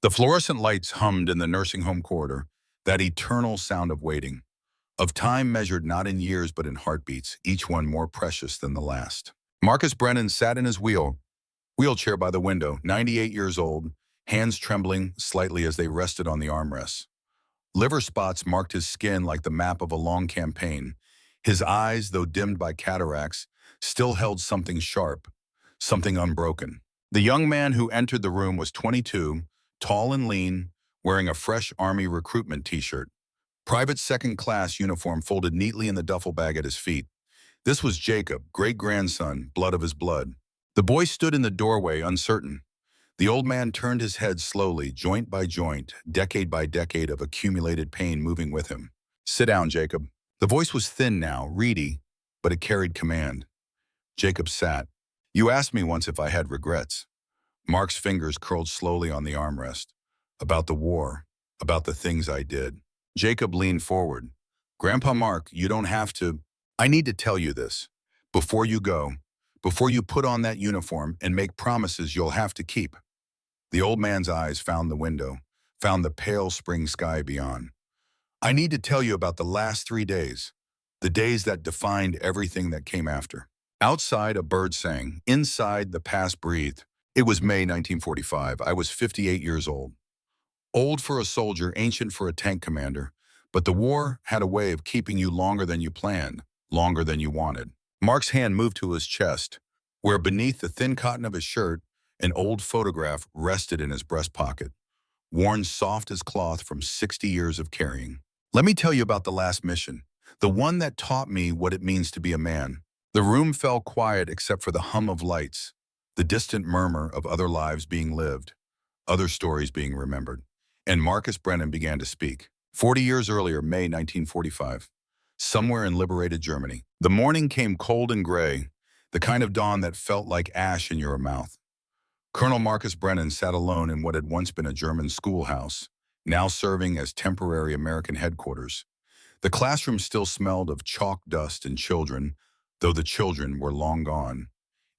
The fluorescent lights hummed in the nursing home corridor, that eternal sound of waiting, of time measured not in years but in heartbeats, each one more precious than the last. Marcus Brennan sat in his wheelchair by the window, 98 years old, hands trembling slightly as they rested on the armrests. Liver spots marked his skin like the map of a long campaign. His eyes, though dimmed by cataracts, still held something sharp, something unbroken. The young man who entered the room was 22, tall and lean, wearing a fresh Army recruitment t-shirt. Private second-class uniform folded neatly in the duffel bag at his feet. This was Jacob, great-grandson, blood of his blood. The boy stood in the doorway, uncertain. The old man turned his head slowly, joint by joint, decade by decade of accumulated pain moving with him. "Sit down, Jacob." The voice was thin now, reedy, but it carried command. Jacob sat. "You asked me once if I had regrets." Mark's fingers curled slowly on the armrest. "About the war, about the things I did." Jacob leaned forward. "Grandpa Mark, you don't have to. I need to tell you this. Before you go, before you put on that uniform and make promises you'll have to keep." The old man's eyes found the window, found the pale spring sky beyond. "I need to tell you about the last 3 days, the days that defined everything that came after." Outside, a bird sang. Inside, the past breathed. It was May 1945. I was 58 years old. Old for a soldier, ancient for a tank commander, but the war had a way of keeping you longer than you planned, longer than you wanted. Mark's hand moved to his chest, where beneath the thin cotton of his shirt, an old photograph rested in his breast pocket, worn soft as cloth from 60 years of carrying. "Let me tell you about the last mission, the one that taught me what it means to be a man." The room fell quiet except for the hum of lights, the distant murmur of other lives being lived, other stories being remembered. And Marcus Brennan began to speak. 40 years earlier, May 1945, somewhere in liberated Germany. The morning came cold and gray, the kind of dawn that felt like ash in your mouth. Colonel Marcus Brennan sat alone in what had once been a German schoolhouse, now serving as temporary American headquarters. The classroom still smelled of chalk dust and children, though the children were long gone,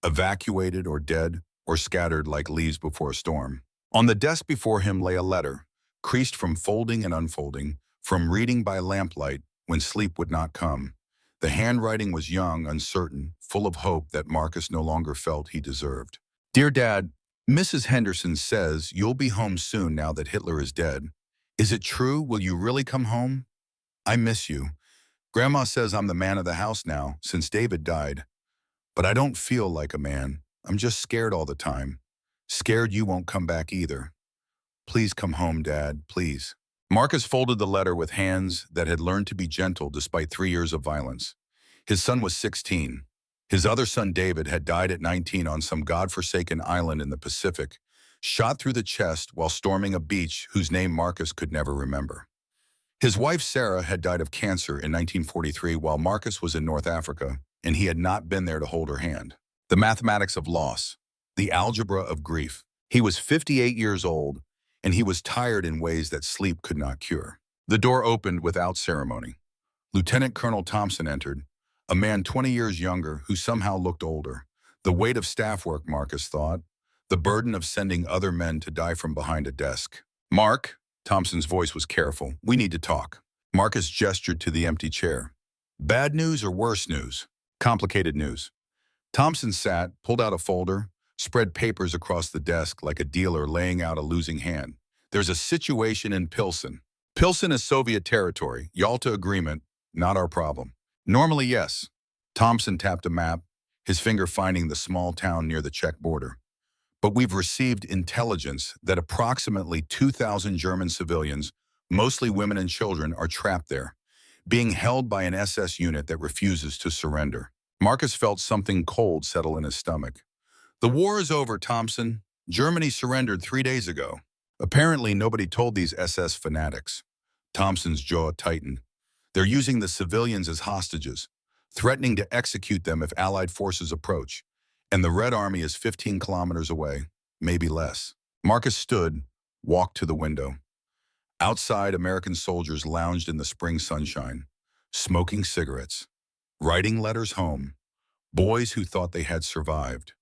evacuated or dead or scattered like leaves before a storm. On the desk before him lay a letter, creased from folding and unfolding, from reading by lamplight when sleep would not come. The handwriting was young, uncertain, full of hope that Marcus no longer felt he deserved. "Dear Dad, Mrs. Henderson says you'll be home soon now that Hitler is dead. Is it true? Will you really come home? I miss you. Grandma says I'm the man of the house now, since David died. But I don't feel like a man. I'm just scared all the time. Scared you won't come back either. Please come home, Dad, please." Marcus folded the letter with hands that had learned to be gentle despite 3 years of violence. His son was 16. His other son, David, had died at 19 on some godforsaken island in the Pacific, shot through the chest while storming a beach whose name Marcus could never remember. His wife, Sarah, had died of cancer in 1943 while Marcus was in North Africa, and he had not been there to hold her hand. The mathematics of loss, the algebra of grief. He was 58 years old, and he was tired in ways that sleep could not cure. The door opened without ceremony. Lieutenant Colonel Thompson entered, a man 20 years younger who somehow looked older. The weight of staff work, Marcus thought, the burden of sending other men to die from behind a desk. "Mark," Thompson's voice was careful, "we need to talk." Marcus gestured to the empty chair. "Bad news or worse news?" "Complicated news." Thompson sat, pulled out a folder, spread papers across the desk like a dealer laying out a losing hand. "There's a situation in Pilsen. Pilsen is Soviet territory. Yalta Agreement, not our problem." "Normally, yes." Thompson tapped a map, his finger finding the small town near the Czech border. "But we've received intelligence that approximately 2,000 German civilians, mostly women and children, are trapped there, being held by an SS unit that refuses to surrender." Marcus felt something cold settle in his stomach. "The war is over, Thompson. Germany surrendered 3 days ago." Apparently, nobody told these SS fanatics. Thompson's jaw tightened. "They're using the civilians as hostages, threatening to execute them if Allied forces approach. And the Red Army is 15 kilometers away, maybe less." Marcus stood, walked to the window. Outside, American soldiers lounged in the spring sunshine, smoking cigarettes, writing letters home, boys who thought they had survived,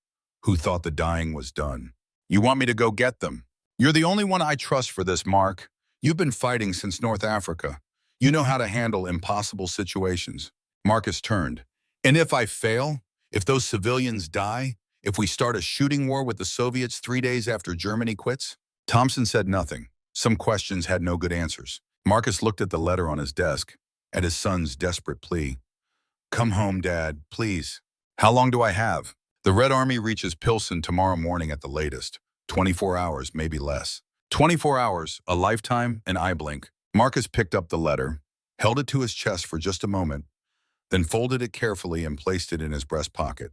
who thought the dying was done. "You want me to go get them?" You're the only one I trust for this, Mark. You've been fighting since North Africa. You know how to handle impossible situations. Marcus turned. And if I fail, if those civilians die, if we start a shooting war with the Soviets 3 days after Germany quits? Thompson said nothing. Some questions had no good answers. Marcus looked at the letter on his desk, at his son's desperate plea. Come home, Dad, please. How long do I have? The Red Army reaches Pilsen tomorrow morning at the latest. 24 hours, maybe less. 24 hours, a lifetime, an eye blink. Marcus picked up the letter, held it to his chest for just a moment, then folded it carefully and placed it in his breast pocket,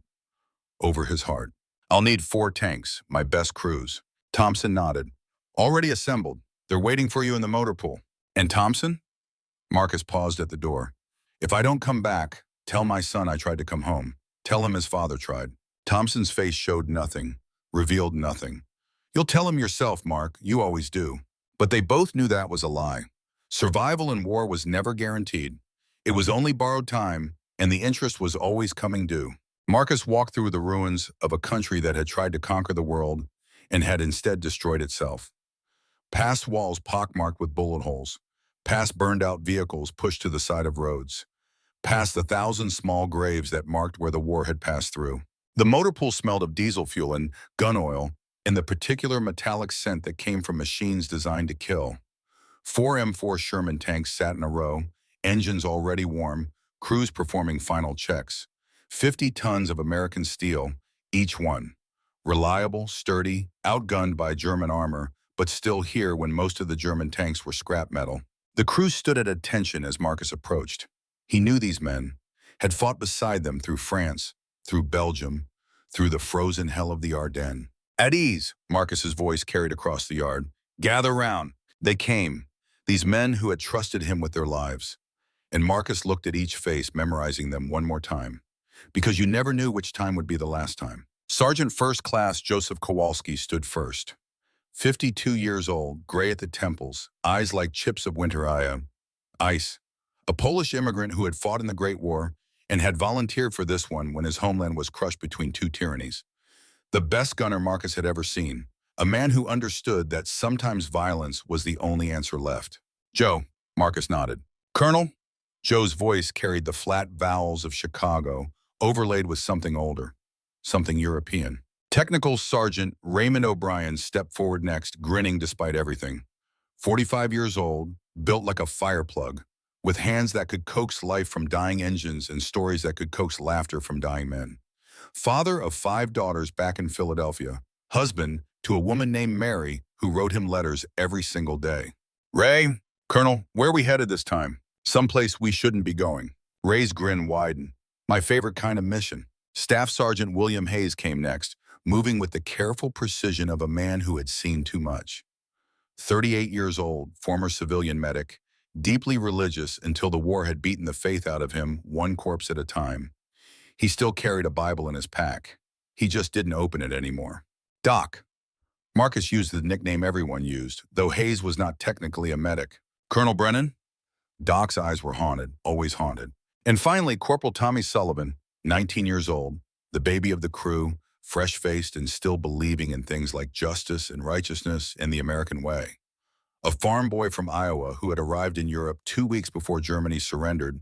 over his heart. I'll need 4 tanks, my best crews. Thompson nodded. Already assembled. They're waiting for you in the motor pool. And Thompson? Marcus paused at the door. If I don't come back, tell my son I tried to come home. Tell him his father tried. Thompson's face showed nothing, revealed nothing. You'll tell him yourself, Mark. You always do. But they both knew that was a lie. Survival in war was never guaranteed. It was only borrowed time, and the interest was always coming due. Marcus walked through the ruins of a country that had tried to conquer the world and had instead destroyed itself. Past walls pockmarked with bullet holes, past burned-out vehicles pushed to the side of roads, past the 1,000 small graves that marked where the war had passed through. The motor pool smelled of diesel fuel and gun oil, and the particular metallic scent that came from machines designed to kill. 4 M4 Sherman tanks sat in a row, engines already warm, crews performing final checks. 50 tons of American steel, each one. Reliable, sturdy, outgunned by German armor, but still here when most of the German tanks were scrap metal. The crew stood at attention as Marcus approached. He knew these men, had fought beside them through France, through Belgium, through the frozen hell of the Ardennes. At ease, Marcus's voice carried across the yard. Gather round. They came, these men who had trusted him with their lives. And Marcus looked at each face, memorizing them one more time, because you never knew which time would be the last time. Sergeant First Class Joseph Kowalski stood first. 52 years old, gray at the temples, eyes like chips of winter ice. A Polish immigrant who had fought in the Great War and had volunteered for this one when his homeland was crushed between 2 tyrannies. The best gunner Marcus had ever seen, a man who understood that sometimes violence was the only answer left. Joe, Marcus nodded. Colonel? Joe's voice carried the flat vowels of Chicago, overlaid with something older, something European. Technical Sergeant Raymond O'Brien stepped forward next, grinning despite everything. 45 years old, built like a fire plug, with hands that could coax life from dying engines and stories that could coax laughter from dying men. Father of 5 daughters back in Philadelphia, husband to a woman named Mary who wrote him letters every single day. Ray, Colonel, where are we headed this time? Someplace we shouldn't be going. Ray's grin widened. My favorite kind of mission. Staff Sergeant William Hayes came next, moving with the careful precision of a man who had seen too much. 38 years old, former civilian medic, deeply religious until the war had beaten the faith out of him, one corpse at a time. He still carried a Bible in his pack. He just didn't open it anymore. Doc. Marcus used the nickname everyone used, though Hayes was not technically a medic. Colonel Brennan? Doc's eyes were haunted, always haunted. And finally, Corporal Tommy Sullivan, 19 years old, the baby of the crew, fresh-faced and still believing in things like justice and righteousness and the American way. A farm boy from Iowa who had arrived in Europe 2 weeks before Germany surrendered,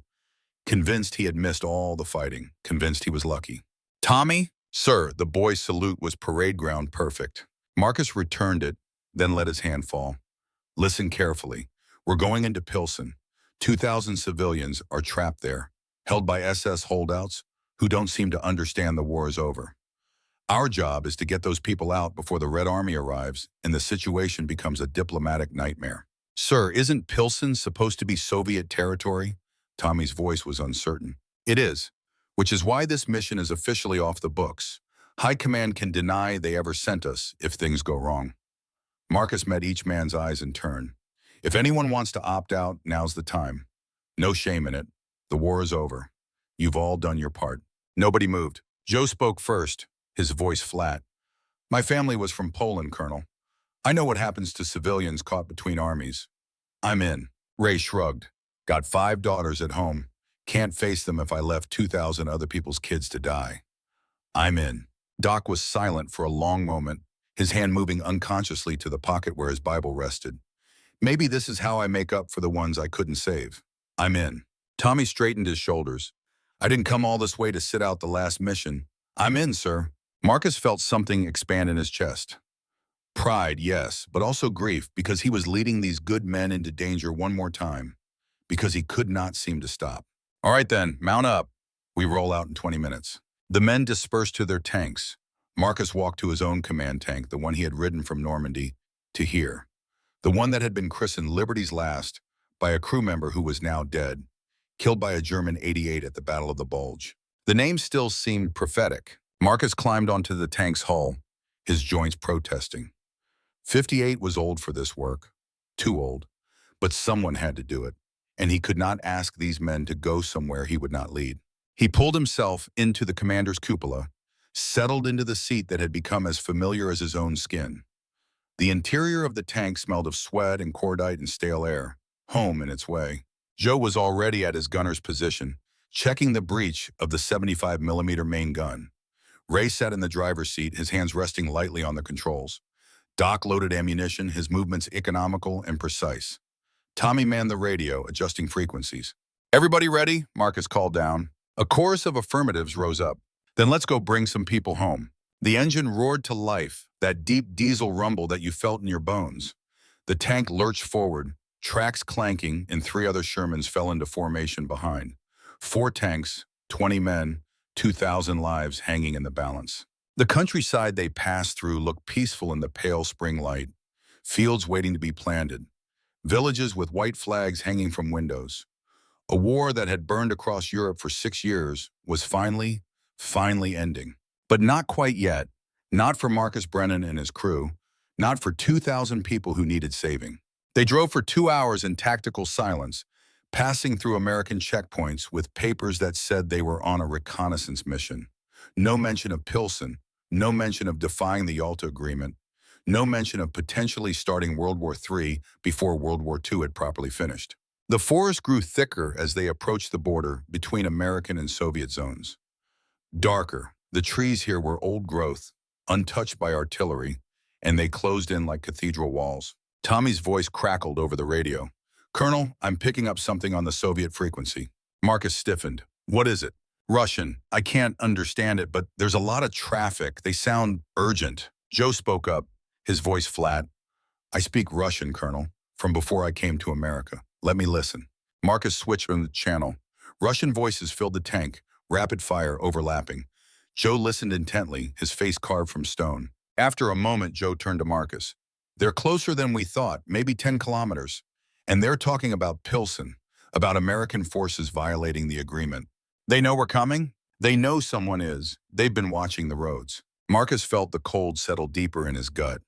convinced he had missed all the fighting, convinced he was lucky. Tommy? Sir, the boy's salute was parade ground perfect. Marcus returned it, then let his hand fall. Listen carefully. We're going into Pilsen. 2,000 civilians are trapped there, held by SS holdouts who don't seem to understand the war is over. Our job is to get those people out before the Red Army arrives and the situation becomes a diplomatic nightmare. Sir, isn't Pilsen supposed to be Soviet territory? Tommy's voice was uncertain. It is, which is why this mission is officially off the books. High Command can deny they ever sent us if things go wrong. Marcus met each man's eyes in turn. If anyone wants to opt out, now's the time. No shame in it. The war is over. You've all done your part. Nobody moved. Joe spoke first, his voice flat. My family was from Poland, Colonel. I know what happens to civilians caught between armies. I'm in. Ray shrugged. Got 5 daughters at home. Can't face them if I left 2,000 other people's kids to die. I'm in. Doc was silent for a long moment, his hand moving unconsciously to the pocket where his Bible rested. Maybe this is how I make up for the ones I couldn't save. I'm in. Tommy straightened his shoulders. I didn't come all this way to sit out the last mission. I'm in, sir. Marcus felt something expand in his chest. Pride, yes, but also grief because he was leading these good men into danger one more time, because he could not seem to stop. All right then, mount up. We roll out in 20 minutes. The men dispersed to their tanks. Marcus walked to his own command tank, the one he had ridden from Normandy to here, the one that had been christened Liberty's Last by a crew member who was now dead, killed by a German 88 at the Battle of the Bulge. The name still seemed prophetic. Marcus climbed onto the tank's hull, his joints protesting. 58 was old for this work, too old, but someone had to do it, and he could not ask these men to go somewhere he would not lead. He pulled himself into the commander's cupola, settled into the seat that had become as familiar as his own skin. The interior of the tank smelled of sweat and cordite and stale air, home in its way. Joe was already at his gunner's position, checking the breech of the 75mm main gun. Ray sat in the driver's seat, his hands resting lightly on the controls. Doc loaded ammunition, his movements economical and precise. Tommy manned the radio, adjusting frequencies. Everybody ready? Marcus called down. A chorus of affirmatives rose up. Then let's go bring some people home. The engine roared to life, that deep diesel rumble that you felt in your bones. The tank lurched forward, tracks clanking, and 3 other Shermans fell into formation behind. 4 tanks, 20 men, 2,000 lives hanging in the balance. The countryside they passed through looked peaceful in the pale spring light, fields waiting to be planted, villages with white flags hanging from windows. A war that had burned across Europe for 6 years was finally ending. But not quite yet. Not for Marcus Brennan and his crew, not for 2,000 people who needed saving. They drove for 2 hours in tactical silence, passing through American checkpoints with papers that said they were on a reconnaissance mission. No mention of Pilsen, no mention of defying the Yalta Agreement, no mention of potentially starting World War III before World War II had properly finished. The forest grew thicker as they approached the border between American and Soviet zones. Darker, the trees here were old growth, untouched by artillery, and they closed in like cathedral walls. Tommy's voice crackled over the radio. Colonel, I'm picking up something on the Soviet frequency. Marcus stiffened. What is it? Russian. I can't understand it, but there's a lot of traffic. They sound urgent. Joe spoke up, his voice flat. I speak Russian, Colonel, from before I came to America. Let me listen. Marcus switched on the channel. Russian voices filled the tank, rapid fire overlapping. Joe listened intently, his face carved from stone. After a moment, Joe turned to Marcus. They're closer than we thought, maybe 10 kilometers. And they're talking about Pilsen, about American forces violating the agreement. They know we're coming? They know someone is. They've been watching the roads. Marcus felt the cold settle deeper in his gut.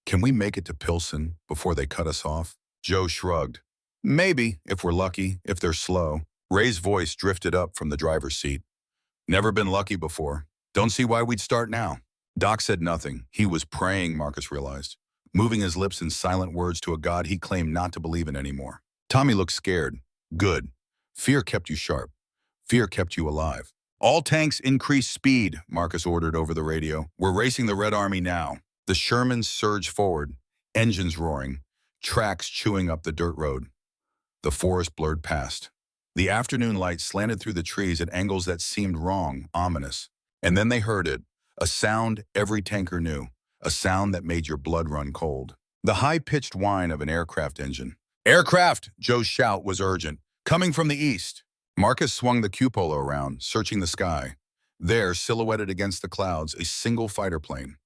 Can we make it to Pilsen before they cut us off? Joe shrugged. Maybe, if we're lucky, if they're slow. Ray's voice drifted up from the driver's seat. Never been lucky before. Don't see why we'd start now. Doc said nothing. He was praying, Marcus realized, moving his lips in silent words to a God he claimed not to believe in anymore. Tommy looked scared. Good. Fear kept you sharp. Fear kept you alive. All tanks increase speed, Marcus ordered over the radio. We're racing the Red Army now. The Shermans surged forward, engines roaring, tracks chewing up the dirt road. The forest blurred past. The afternoon light slanted through the trees at angles that seemed wrong, ominous. And then they heard it, a sound every tanker knew, a sound that made your blood run cold. The high-pitched whine of an aircraft engine. Aircraft! Joe's shout was urgent. Coming from the east. Marcus swung the cupola around, searching the sky. There, silhouetted against the clouds, a single fighter plane.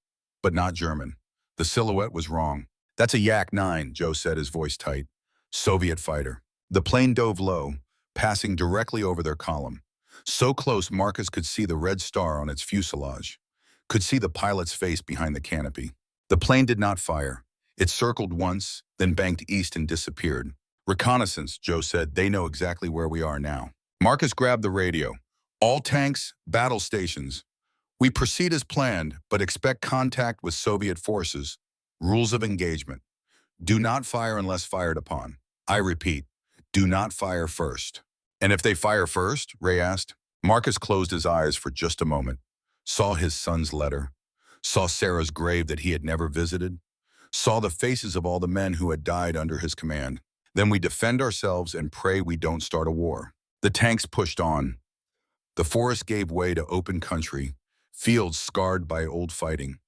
But not German. The silhouette was wrong. That's a Yak-9, Joe said, his voice tight. Soviet fighter. The plane dove low, passing directly over their column. So close Marcus could see the red star on its fuselage. Could see the pilot's face behind the canopy. The plane did not fire. It circled once, then banked east and disappeared. Reconnaissance, Joe said. They know exactly where we are now. Marcus grabbed the radio. All tanks, battle stations. We proceed as planned, but expect contact with Soviet forces. Rules of engagement. Do not fire unless fired upon. I repeat, do not fire first. And if they fire first? Ray asked. Marcus closed his eyes for just a moment. Saw his son's letter. saw Sarah's grave that he had never visited, saw the faces of all the men who had died under his command. Then we defend ourselves and pray we don't start a war. The tanks pushed on. The forest gave way to open country, fields scarred by old fighting,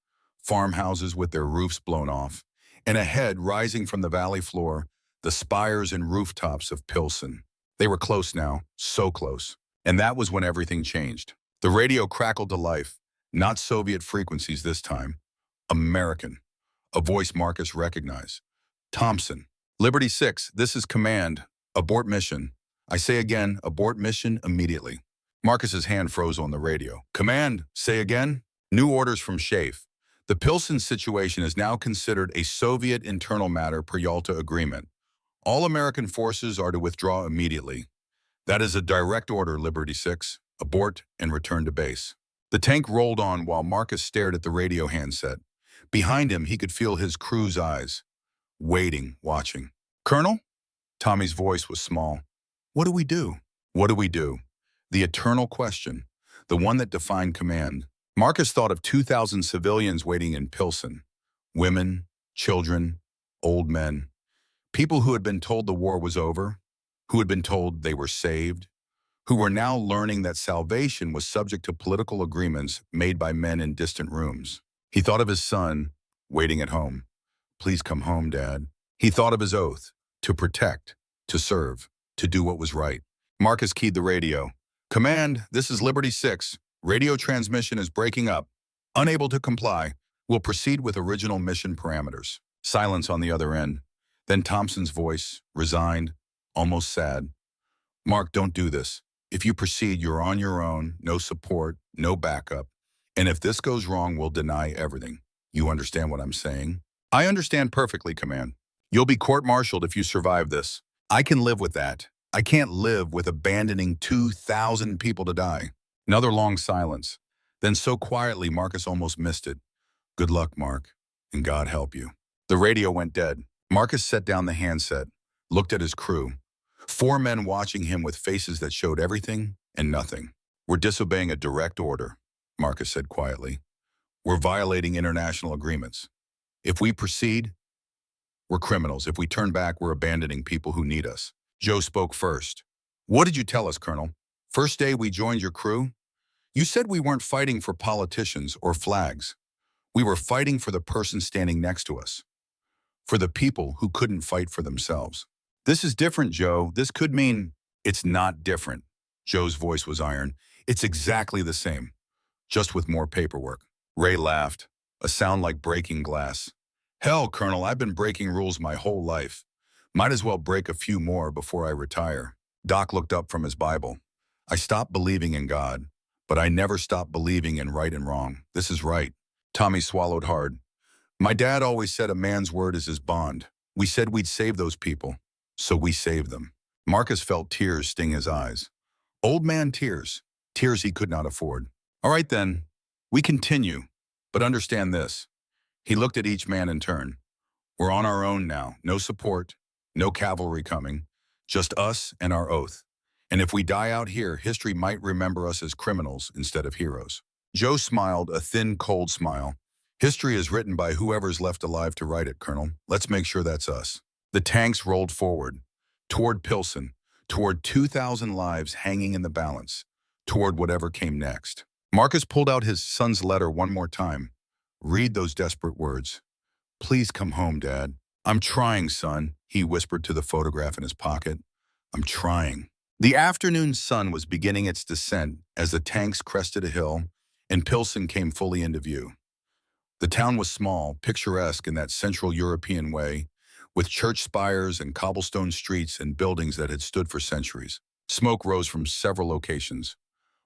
farmhouses with their roofs blown off, and ahead, rising from the valley floor, the spires and rooftops of Pilsen. They were close now, so close. And that was when everything changed. The radio crackled to life, not Soviet frequencies this time. American. A voice Marcus recognized. Thompson. Liberty 6, this is command. Abort mission. I say again, abort mission immediately. Marcus's hand froze on the radio. Command, say again? New orders from Schaeff. The Pilsen situation is now considered a Soviet internal matter per Yalta Agreement. All American forces are to withdraw immediately. That is a direct order, Liberty 6. Abort and return to base. The tank rolled on while Marcus stared at the radio handset. Behind him, he could feel his crew's eyes, waiting, watching. Colonel? Tommy's voice was small. What do we do? What do we do? The eternal question, the one that defined command. Marcus thought of 2,000 civilians waiting in Pilsen. Women, children, old men. People who had been told the war was over, who had been told they were saved, who were now learning that salvation was subject to political agreements made by men in distant rooms. He thought of his son, waiting at home. Please come home, Dad. He thought of his oath, to protect, to serve, to do what was right. Marcus keyed the radio. Command, this is Liberty 6. Radio transmission is breaking up. Unable to comply. We'll proceed with original mission parameters. Silence on the other end. Then Thompson's voice, resigned, almost sad. Mark, don't do this. If you proceed, you're on your own, no support, no backup. And if this goes wrong, we'll deny everything. You understand what I'm saying? I understand perfectly, Command. You'll be court-martialed if you survive this. I can live with that. I can't live with abandoning 2,000 people to die. Another long silence. Then so quietly, Marcus almost missed it. Good luck, Mark, and God help you. The radio went dead. Marcus set down the handset, looked at his crew. 4 men watching him with faces that showed everything and nothing. We're disobeying a direct order, Marcus said quietly. We're violating international agreements. If we proceed, we're criminals. If we turn back, we're abandoning people who need us. Joe spoke first. What did you tell us, Colonel? First day we joined your crew? You said we weren't fighting for politicians or flags. We were fighting for the person standing next to us. For the people who couldn't fight for themselves. This is different, Joe. This could mean it's not different. Joe's voice was iron. It's exactly the same, just with more paperwork. Ray laughed, a sound like breaking glass. Hell, Colonel, I've been breaking rules my whole life. Might as well break a few more before I retire. Doc looked up from his Bible. I stopped believing in God, but I never stopped believing in right and wrong. This is right. Tommy swallowed hard. My dad always said a man's word is his bond. We said we'd save those people, so we saved them. Marcus felt tears sting his eyes. Old man tears, tears he could not afford. All right then, we continue, but understand this. He looked at each man in turn. We're on our own now, no support, no cavalry coming, just us and our oath. And if we die out here, history might remember us as criminals instead of heroes. Joe smiled, a thin, cold smile. History is written by whoever's left alive to write it, Colonel. Let's make sure that's us. The tanks rolled forward, toward Pilsen, toward 2,000 lives hanging in the balance, toward whatever came next. Marcus pulled out his son's letter one more time. Read those desperate words. Please come home, Dad. I'm trying, son, he whispered to the photograph in his pocket. I'm trying. The afternoon sun was beginning its descent as the tanks crested a hill and Pilsen came fully into view. The town was small, picturesque in that Central European way, with church spires and cobblestone streets and buildings that had stood for centuries. Smoke rose from several locations.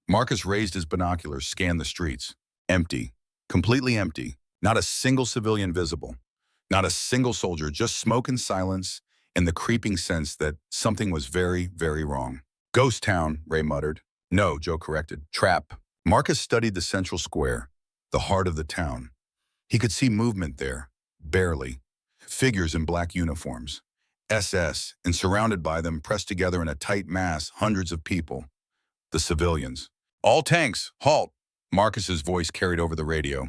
Marcus raised his binoculars, scanned the streets. Empty, completely empty. Not a single civilian visible. Not a single soldier, just smoke and silence and the creeping sense that something was very, very wrong. Ghost town, Ray muttered. No, Joe corrected. Trap. Marcus studied the central square, the heart of the town. He could see movement there, barely. Figures in black uniforms. SS, and surrounded by them, pressed together in a tight mass, hundreds of people. The civilians. All tanks, halt! Marcus's voice carried over the radio.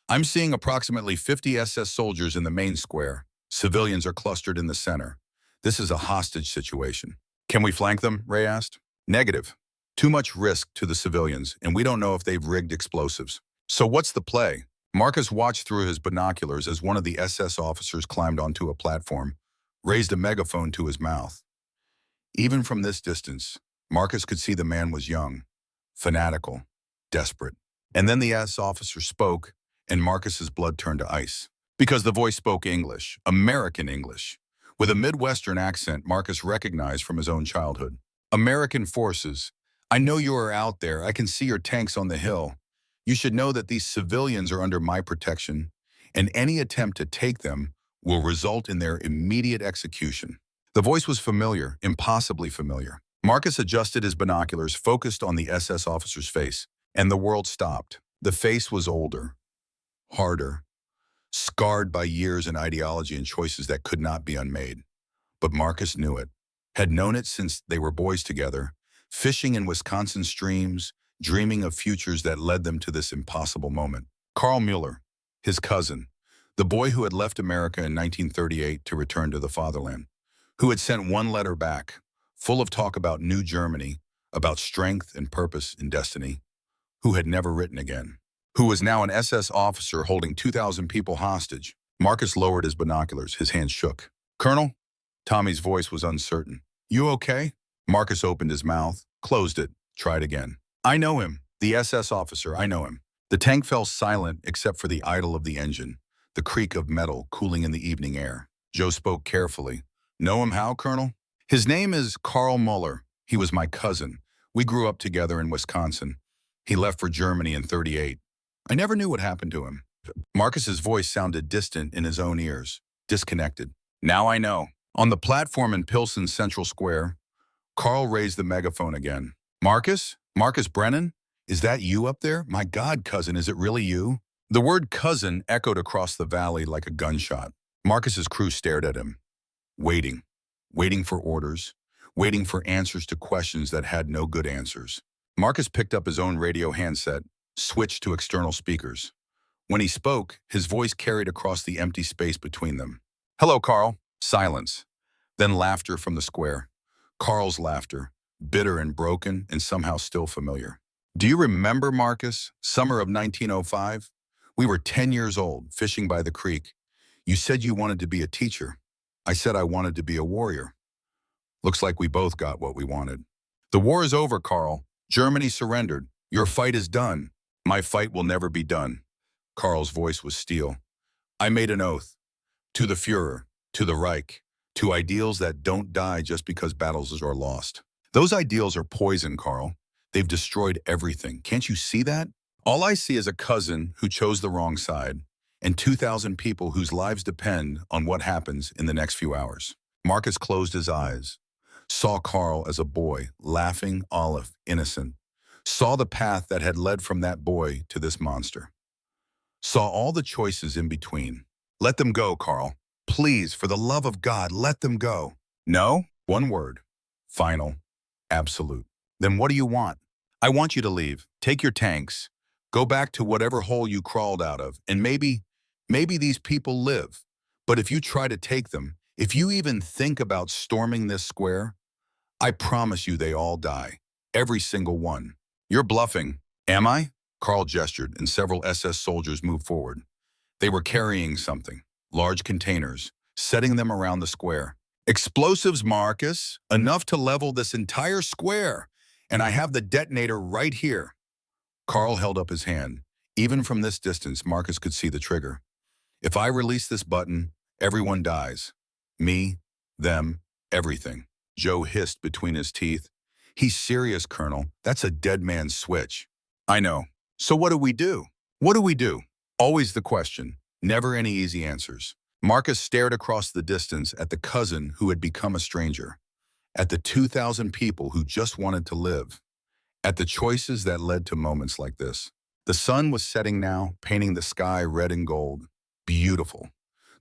I'm seeing approximately 50 SS soldiers in the main square. Civilians are clustered in the center. This is a hostage situation. Can we flank them? Ray asked. Negative. Too much risk to the civilians, and we don't know if they've rigged explosives. So what's the play? Marcus watched through his binoculars as one of the SS officers climbed onto a platform, raised a megaphone to his mouth. Even from this distance, Marcus could see the man was young, fanatical, desperate. And then the SS officer spoke, and Marcus's blood turned to ice. Because the voice spoke English, American English, with a Midwestern accent Marcus recognized from his own childhood. American forces, I know you are out there. I can see your tanks on the hill. You should know that these civilians are under my protection, and any attempt to take them will result in their immediate execution. The voice was familiar, impossibly familiar. Marcus adjusted his binoculars, focused on the SS officer's face, and the world stopped. The face was older, harder, scarred by years and ideology and choices that could not be unmade. But Marcus knew it, had known it since they were boys together, fishing in Wisconsin streams, dreaming of futures that led them to this impossible moment. Carl Mueller, his cousin, the boy who had left America in 1938 to return to the fatherland, who had sent one letter back, full of talk about New Germany, about strength and purpose and destiny, who had never written again, who was now an SS officer holding 2,000 people hostage. Marcus lowered his binoculars, his hands shook. Colonel? Tommy's voice was uncertain. You okay? Marcus opened his mouth, closed it, tried again. I know him, the SS officer, I know him. The tank fell silent except for the idle of the engine, the creak of metal cooling in the evening air. Joe spoke carefully. Know him how, Colonel? His name is Carl Mueller. He was my cousin. We grew up together in Wisconsin. He left for Germany in '38. I never knew what happened to him. Marcus's voice sounded distant in his own ears, disconnected. Now I know. On the platform in Pilsen Central Square, Carl raised the megaphone again. Marcus? Marcus Brennan? Is that you up there? My God, cousin, is it really you? The word cousin echoed across the valley like a gunshot. Marcus's crew stared at him, waiting for orders, waiting for answers to questions that had no good answers. Marcus picked up his own radio handset, switched to external speakers. When he spoke, his voice carried across the empty space between them. Hello, Carl. Silence. Then laughter from the square. Carl's laughter, bitter and broken and somehow still familiar. Do you remember, Marcus? Summer of 1905? We were 10 years old, fishing by the creek. You said you wanted to be a teacher. I said I wanted to be a warrior. Looks like we both got what we wanted. The war is over, Carl. Germany surrendered. Your fight is done. My fight will never be done. Carl's voice was steel. I made an oath. To the Führer, to the Reich, to ideals that don't die just because battles are lost. Those ideals are poison, Carl. They've destroyed everything. Can't you see that? All I see is a cousin who chose the wrong side, and 2,000 people whose lives depend on what happens in the next few hours. Marcus closed his eyes, saw Carl as a boy, laughing, olive, innocent, saw the path that had led from that boy to this monster, saw all the choices in between. Let them go, Carl. Please, for the love of God, let them go. No? One word. Final. Absolute. Then what do you want? I want you to leave. Take your tanks. Go back to whatever hole you crawled out of, and maybe these people live. But if you try to take them, if you even think about storming this square, I promise you they all die. Every single one. You're bluffing. Am I? Carl gestured, and several SS soldiers moved forward. They were carrying something, large containers, setting them around the square. Explosives, Marcus, enough to level this entire square. And I have the detonator right here. Carl held up his hand. Even from this distance, Marcus could see the trigger. If I release this button, everyone dies. Me, them, everything. Joe hissed between his teeth. He's serious, Colonel. That's a dead man's switch. I know. So what do we do? What do we do? Always the question. Never any easy answers. Marcus stared across the distance at the cousin who had become a stranger, at the 2,000 people who just wanted to live, at the choices that led to moments like this. The sun was setting now, painting the sky red and gold. Beautiful.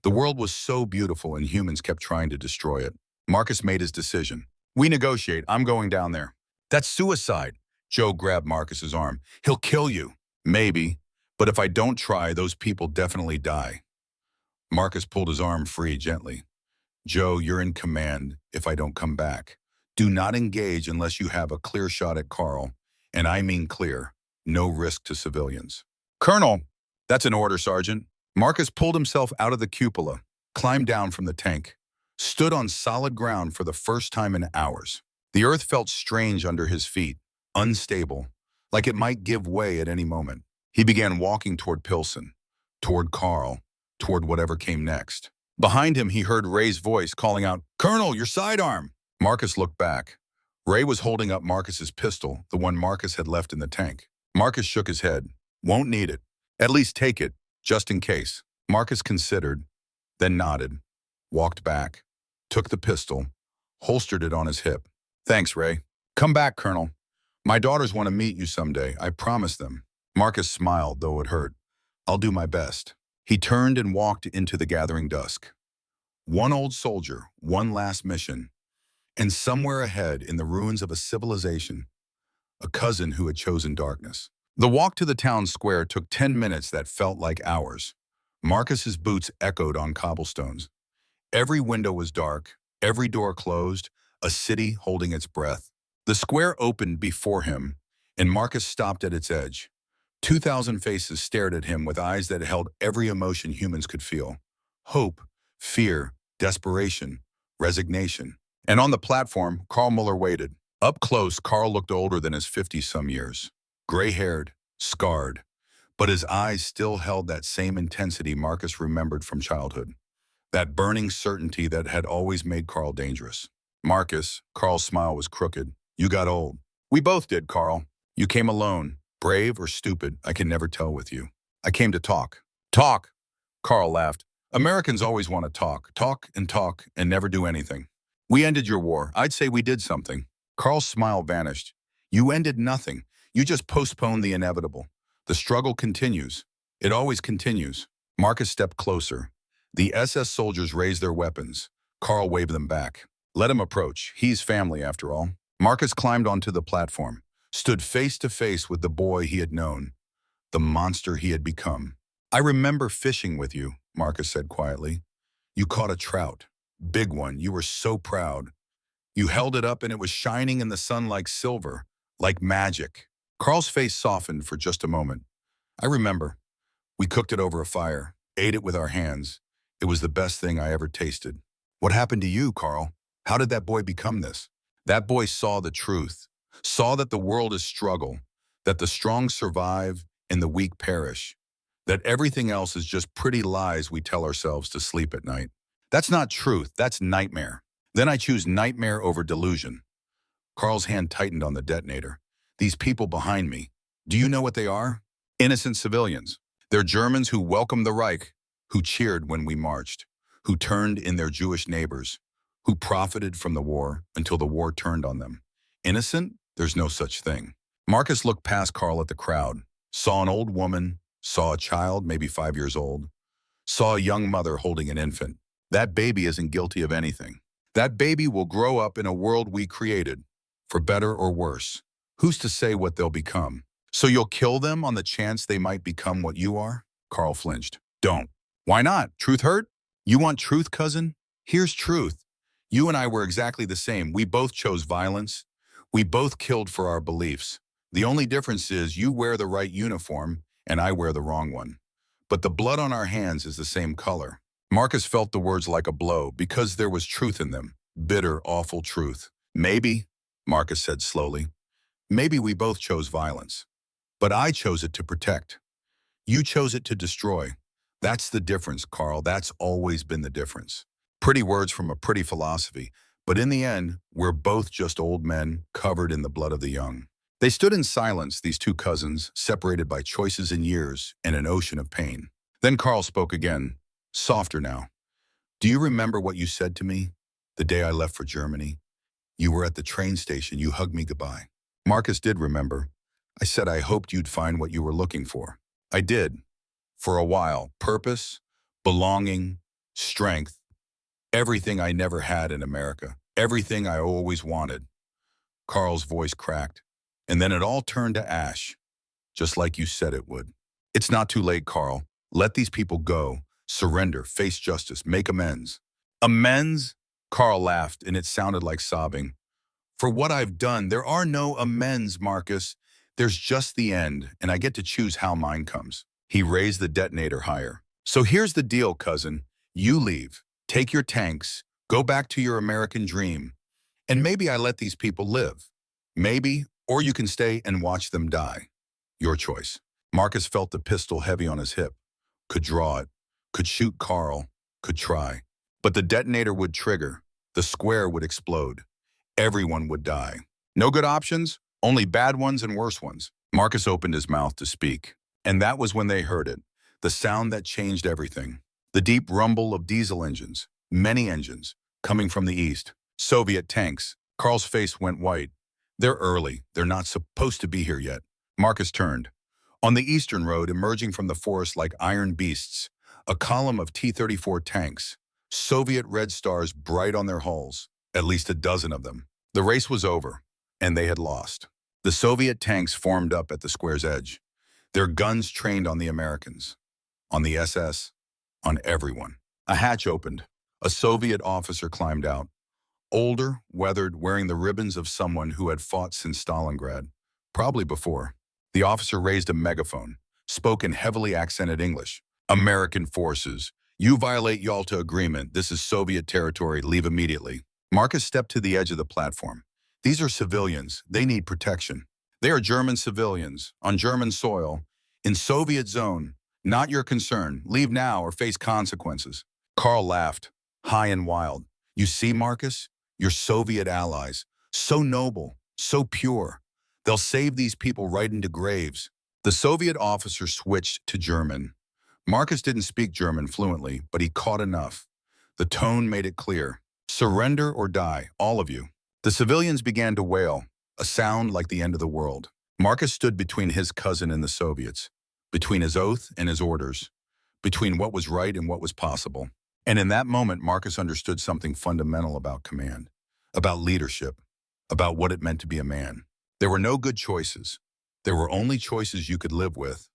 The world was so beautiful and humans kept trying to destroy it. Marcus made his decision. We negotiate. I'm going down there. That's suicide. Joe grabbed Marcus's arm. He'll kill you. Maybe. But if I don't try, those people definitely die. Marcus pulled his arm free gently. Joe, you're in command if I don't come back. Do not engage unless you have a clear shot at Carl, and I mean clear. No risk to civilians. Colonel, that's an order, Sergeant. Marcus pulled himself out of the cupola, climbed down from the tank, stood on solid ground for the first time in hours. The earth felt strange under his feet, unstable, like it might give way at any moment. He began walking toward Pilsen, toward Carl, toward whatever came next. Behind him, he heard Ray's voice calling out, "Colonel, your sidearm!" Marcus looked back. Ray was holding up Marcus's pistol, the one Marcus had left in the tank. Marcus shook his head. "Won't need it. At least take it, just in case." Marcus considered, then nodded, walked back, took the pistol, holstered it on his hip. "Thanks, Ray. Come back, Colonel. My daughters want to meet you someday, I promise them." Marcus smiled, though it hurt. "I'll do my best." He turned and walked into the gathering dusk. One old soldier, one last mission, and somewhere ahead in the ruins of a civilization, a cousin who had chosen darkness. The walk to the town square took 10 minutes that felt like hours. Marcus's boots echoed on cobblestones. Every window was dark, every door closed, a city holding its breath. The square opened before him, and Marcus stopped at its edge. 2,000 faces stared at him with eyes that held every emotion humans could feel. Hope, fear, desperation, resignation. And on the platform, Carl Muller waited. Up close, Carl looked older than his 50-some years. Gray-haired, scarred, but his eyes still held that same intensity Marcus remembered from childhood. That burning certainty that had always made Carl dangerous. "Marcus," Carl's smile was crooked. "You got old." "We both did, Carl. You came alone. Brave or stupid, I can never tell with you." "I came to talk." "Talk?" Carl laughed. "Americans always want to talk, and never do anything." "We ended your war. I'd say we did something." Carl's smile vanished. "You ended nothing. You just postponed the inevitable. The struggle continues. It always continues." Marcus stepped closer. The SS soldiers raised their weapons. Carl waved them back. "Let him approach. He's family, after all." Marcus climbed onto the platform, stood face to face with the boy he had known, the monster he had become. "I remember fishing with you," Marcus said quietly. "You caught a trout. Big one. You were so proud. You held it up and it was shining in the sun like silver, like magic." Carl's face softened for just a moment. "I remember. We cooked it over a fire, ate it with our hands. It was the best thing I ever tasted." "What happened to you, Carl? How did that boy become this?" "That boy saw the truth, saw that the world is struggle, that the strong survive and the weak perish, that everything else is just pretty lies we tell ourselves to sleep at night. That's not truth, that's nightmare. Then I choose nightmare over delusion." Carl's hand tightened on the detonator. "These people behind me, do you know what they are? Innocent civilians. They're Germans who welcomed the Reich, who cheered when we marched, who turned in their Jewish neighbors, who profited from the war until the war turned on them. Innocent? There's no such thing." Marcus looked past Carl at the crowd, saw an old woman, saw a child, maybe 5 years old, saw a young mother holding an infant. That baby isn't guilty of anything. That baby will grow up in a world we created, for better or worse. Who's to say what they'll become? "So you'll kill them on the chance they might become what you are?" Carl flinched. "Don't." "Why not? Truth hurt? You want truth, cousin? Here's truth. You and I were exactly the same. We both chose violence. We both killed for our beliefs. The only difference is you wear the right uniform and I wear the wrong one. But the blood on our hands is the same color." Marcus felt the words like a blow because there was truth in them. Bitter, awful truth. "Maybe," Marcus said slowly, "maybe we both chose violence. But I chose it to protect. You chose it to destroy. That's the difference, Carl. That's always been the difference." Pretty words from a pretty philosophy, but in the end, we're both just old men covered in the blood of the young. They stood in silence, these two cousins, separated by choices in years and an ocean of pain. Then Carl spoke again, softer now. "Do you remember what you said to me the day I left for Germany? You were at the train station. You hugged me goodbye." Marcus did remember. "I said I hoped you'd find what you were looking for." "I did. For a while. Purpose, belonging, strength. Everything I never had in America. Everything I always wanted." Carl's voice cracked. "And then it all turned to ash, just like you said it would." It's not too late, Carl. Let these people go. Surrender, face justice, make amends. Amends? Carl laughed, and it sounded like sobbing. For what I've done, there are no amends, Marcus. There's just the end, and I get to choose how mine comes. He raised the detonator higher. So here's the deal, cousin. You leave, take your tanks, go back to your American dream, and maybe I let these people live. Maybe, or you can stay and watch them die. Your choice. Marcus felt the pistol heavy on his hip. Could draw it, could shoot Carl, could try. But the detonator would trigger. The square would explode. Everyone would die. No good options, only bad ones and worse ones. Marcus opened his mouth to speak, and that was when they heard it, the sound that changed everything. The deep rumble of diesel engines, many engines, coming from the east. Soviet tanks. Carl's face went white. They're early. They're not supposed to be here yet. Marcus turned. On the eastern road, emerging from the forest like iron beasts, a column of T-34 tanks, Soviet red stars bright on their hulls, at least a dozen of them. The race was over, and they had lost. The Soviet tanks formed up at the square's edge, their guns trained on the Americans, on the SS, on everyone. A hatch opened. A Soviet officer climbed out. Older, weathered, wearing the ribbons of someone who had fought since Stalingrad, probably before. The officer raised a megaphone, spoke in heavily accented English. American forces, you violate Yalta Agreement. This is Soviet territory. Leave immediately. Marcus stepped to the edge of the platform. These are civilians. They need protection. They are German civilians, on German soil, in Soviet zone. Not your concern. Leave now or face consequences. Carl laughed, high and wild. You see, Marcus? Your Soviet allies. So noble, so pure. They'll save these people right into graves. The Soviet officer switched to German. Marcus didn't speak German fluently, but he caught enough. The tone made it clear. Surrender or die, all of you. The civilians began to wail, a sound like the end of the world. Marcus stood between his cousin and the Soviets, between his oath and his orders, between what was right and what was possible. And in that moment, Marcus understood something fundamental about command, about leadership, about what it meant to be a man. There were no good choices. There were only choices you could live with.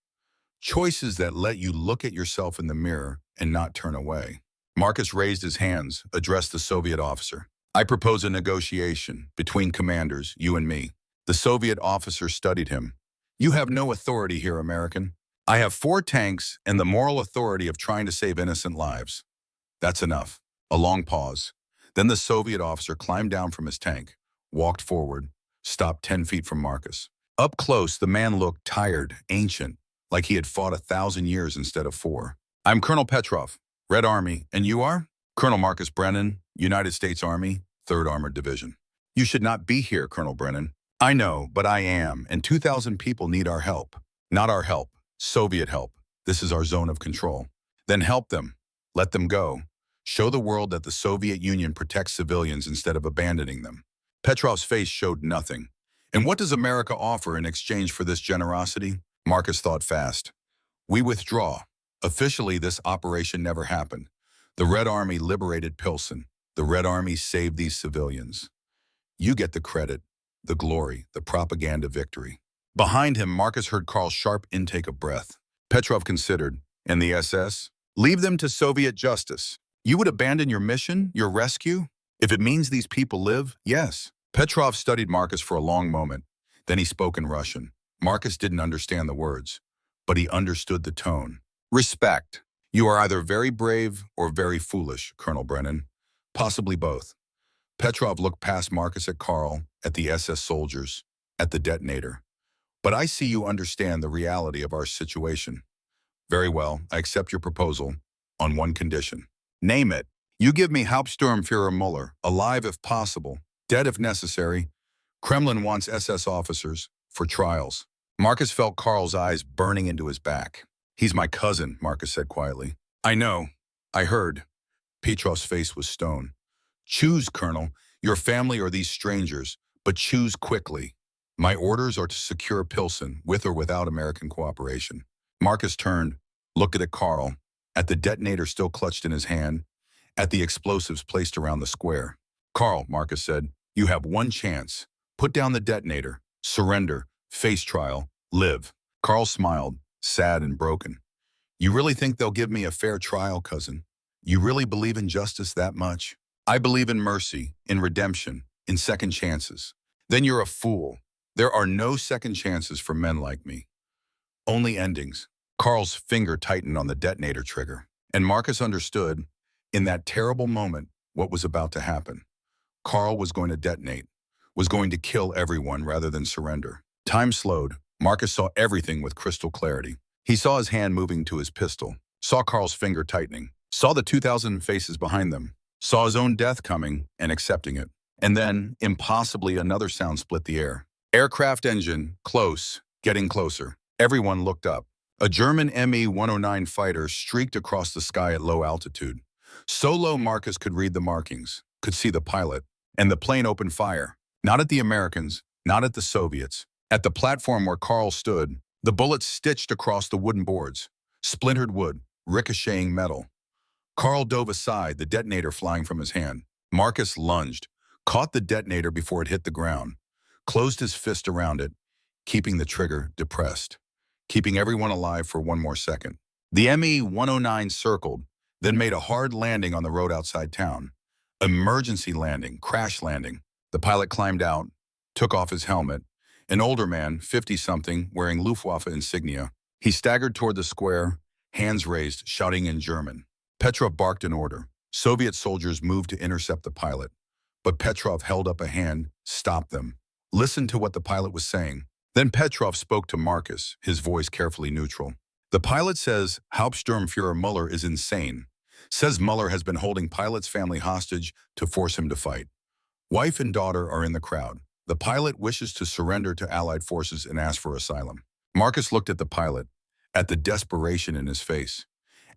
Choices that let you look at yourself in the mirror and not turn away. Marcus raised his hands, addressed the Soviet officer. I propose a negotiation between commanders, you and me. The Soviet officer studied him. You have no authority here, American. I have 4 tanks and the moral authority of trying to save innocent lives. That's enough. A long pause. Then the Soviet officer climbed down from his tank, walked forward, stopped 10 feet from Marcus. Up close, the man looked tired, ancient, like he had fought 1,000 years instead of 4. I'm Colonel Petrov, Red Army, and you are? Colonel Marcus Brennan, United States Army, 3rd Armored Division. You should not be here, Colonel Brennan. I know, but I am, and 2,000 people need our help. Not our help, Soviet help. This is our zone of control. Then help them. Let them go. Show the world that the Soviet Union protects civilians instead of abandoning them. Petrov's face showed nothing. And what does America offer in exchange for this generosity? Marcus thought fast. We withdraw. Officially, this operation never happened. The Red Army liberated Pilsen. The Red Army saved these civilians. You get the credit, the glory, the propaganda victory. Behind him, Marcus heard Carl's sharp intake of breath. Petrov considered. And the SS? Leave them to Soviet justice. You would abandon your mission, your rescue? If it means these people live, yes. Petrov studied Marcus for a long moment. Then he spoke in Russian. Marcus didn't understand the words, but he understood the tone. Respect. You are either very brave or very foolish, Colonel Brennan. Possibly both. Petrov looked past Marcus at Carl, at the SS soldiers, at the detonator. But I see you understand the reality of our situation. Very well, I accept your proposal, on one condition. Name it. You give me Hauptsturmführer Muller, alive if possible, dead if necessary. Kremlin wants SS officers for trials. Marcus felt Carl's eyes burning into his back. He's my cousin, Marcus said quietly. I know. I heard. Petrov's face was stone. Choose, Colonel, your family or these strangers, but choose quickly. My orders are to secure Pilsen, with or without American cooperation. Marcus turned, looked at Carl, at the detonator still clutched in his hand, at the explosives placed around the square. Carl, Marcus said, you have one chance. Put down the detonator, surrender, face trial, live. Carl smiled. sad and broken. You really think they'll give me a fair trial, cousin? You really believe in justice that much? I believe in mercy, in redemption, in second chances. Then you're a fool. There are no second chances for men like me. Only endings. Carl's finger tightened on the detonator trigger, and Marcus understood, in that terrible moment, what was about to happen. Carl was going to detonate, was going to kill everyone rather than surrender. Time slowed. Marcus saw everything with crystal clarity. He saw his hand moving to his pistol, saw Carl's finger tightening, saw the 2,000 faces behind them, saw his own death coming and accepting it. And then, impossibly, another sound split the air. Aircraft engine, close, getting closer. Everyone looked up. A German Me-109 fighter streaked across the sky at low altitude. So low Marcus could read the markings, could see the pilot, and the plane opened fire. Not at the Americans, not at the Soviets. At the platform where Carl stood, the bullets stitched across the wooden boards, splintered wood, ricocheting metal. Carl dove aside, the detonator flying from his hand. Marcus lunged, caught the detonator before it hit the ground, closed his fist around it, keeping the trigger depressed, keeping everyone alive for one more second. The Me-109 circled, then made a hard landing on the road outside town. Emergency landing, crash landing. The pilot climbed out, took off his helmet. An older man, 50-something, wearing Luftwaffe insignia. He staggered toward the square, hands raised, shouting in German. Petrov barked an order. Soviet soldiers moved to intercept the pilot. But Petrov held up a hand, stopped them. Listened to what the pilot was saying. Then Petrov spoke to Marcus, his voice carefully neutral. The pilot says Hauptsturmführer Muller is insane. Says Muller has been holding pilot's family hostage to force him to fight. Wife and daughter are in the crowd. The pilot wishes to surrender to Allied forces and ask for asylum. Marcus looked at the pilot, at the desperation in his face,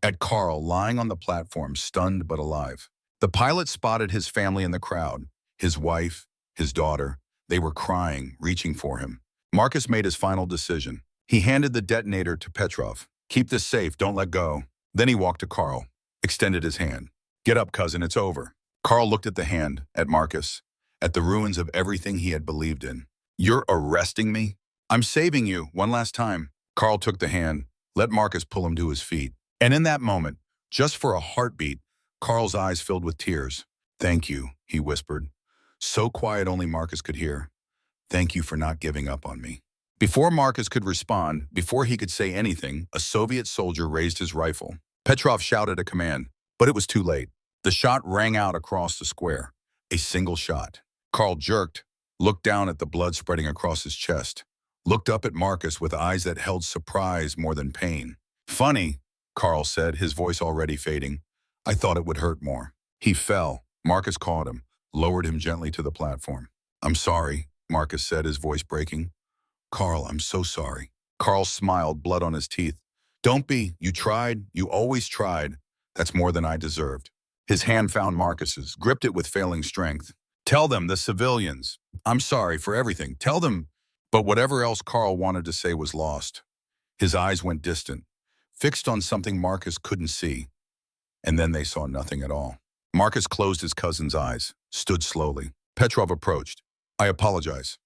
at Carl lying on the platform, stunned but alive. The pilot spotted his family in the crowd, his wife, his daughter. They were crying, reaching for him. Marcus made his final decision. He handed the detonator to Petrov. Keep this safe, don't let go. Then he walked to Carl, extended his hand. Get up, cousin, it's over. Carl looked at the hand, at Marcus, at the ruins of everything he had believed in. You're arresting me? I'm saving you, one last time. Carl took the hand, let Marcus pull him to his feet. And in that moment, just for a heartbeat, Carl's eyes filled with tears. Thank you, he whispered. So quiet only Marcus could hear. Thank you for not giving up on me. Before Marcus could respond, before he could say anything, a Soviet soldier raised his rifle. Petrov shouted a command, but it was too late. The shot rang out across the square. A single shot. Carl jerked, looked down at the blood spreading across his chest, looked up at Marcus with eyes that held surprise more than pain. Funny, Carl said, his voice already fading. I thought it would hurt more. He fell. Marcus caught him, lowered him gently to the platform. I'm sorry, Marcus said, his voice breaking. Carl, I'm so sorry. Carl smiled, blood on his teeth. Don't be. You tried. You always tried. That's more than I deserved. His hand found Marcus's, gripped it with failing strength. Tell them, the civilians. I'm sorry for everything. Tell them. But whatever else Carl wanted to say was lost. His eyes went distant, fixed on something Marcus couldn't see. And then they saw nothing at all. Marcus closed his cousin's eyes, stood slowly. Petrov approached. I apologize.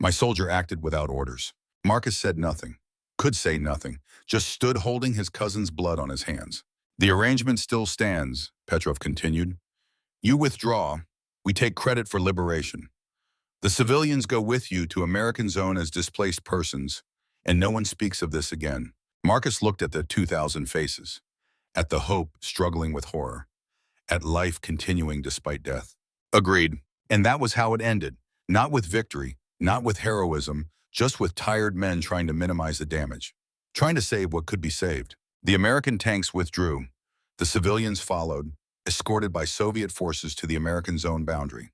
My soldier acted without orders. Marcus said nothing, could say nothing, just stood holding his cousin's blood on his hands. The arrangement still stands, Petrov continued. You withdraw. We take credit for liberation. The civilians go with you to American zone as displaced persons, and no one speaks of this again. Marcus looked at the 2,000 faces, at the hope struggling with horror, at life continuing despite death. Agreed. And that was how it ended. Not with victory, not with heroism, just with tired men trying to minimize the damage, trying to save what could be saved. The American tanks withdrew. The civilians followed, escorted by Soviet forces to the American zone boundary.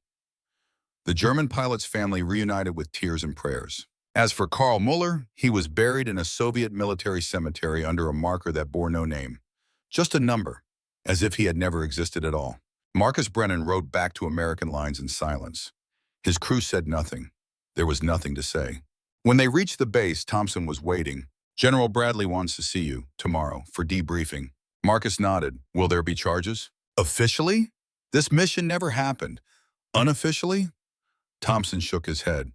The German pilot's family reunited with tears and prayers. As for Carl Muller, he was buried in a Soviet military cemetery under a marker that bore no name, just a number, as if he had never existed at all. Marcus Brennan rode back to American lines in silence. His crew said nothing. There was nothing to say. When they reached the base, Thompson was waiting. General Bradley wants to see you tomorrow for debriefing. Marcus nodded. Will there be charges? Officially? This mission never happened. Unofficially? Thompson shook his head.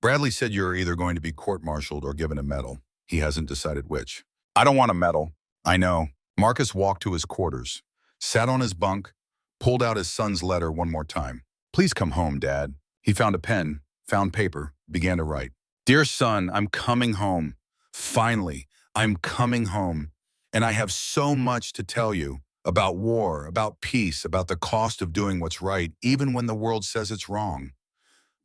Bradley said you're either going to be court-martialed or given a medal. He hasn't decided which. I don't want to meddle. I know. Marcus walked to his quarters, sat on his bunk, pulled out his son's letter one more time. Please come home, Dad. He found a pen, found paper, began to write. Dear son, I'm coming home. Finally, I'm coming home. And I have so much to tell you about war, about peace, about the cost of doing what's right, even when the world says it's wrong.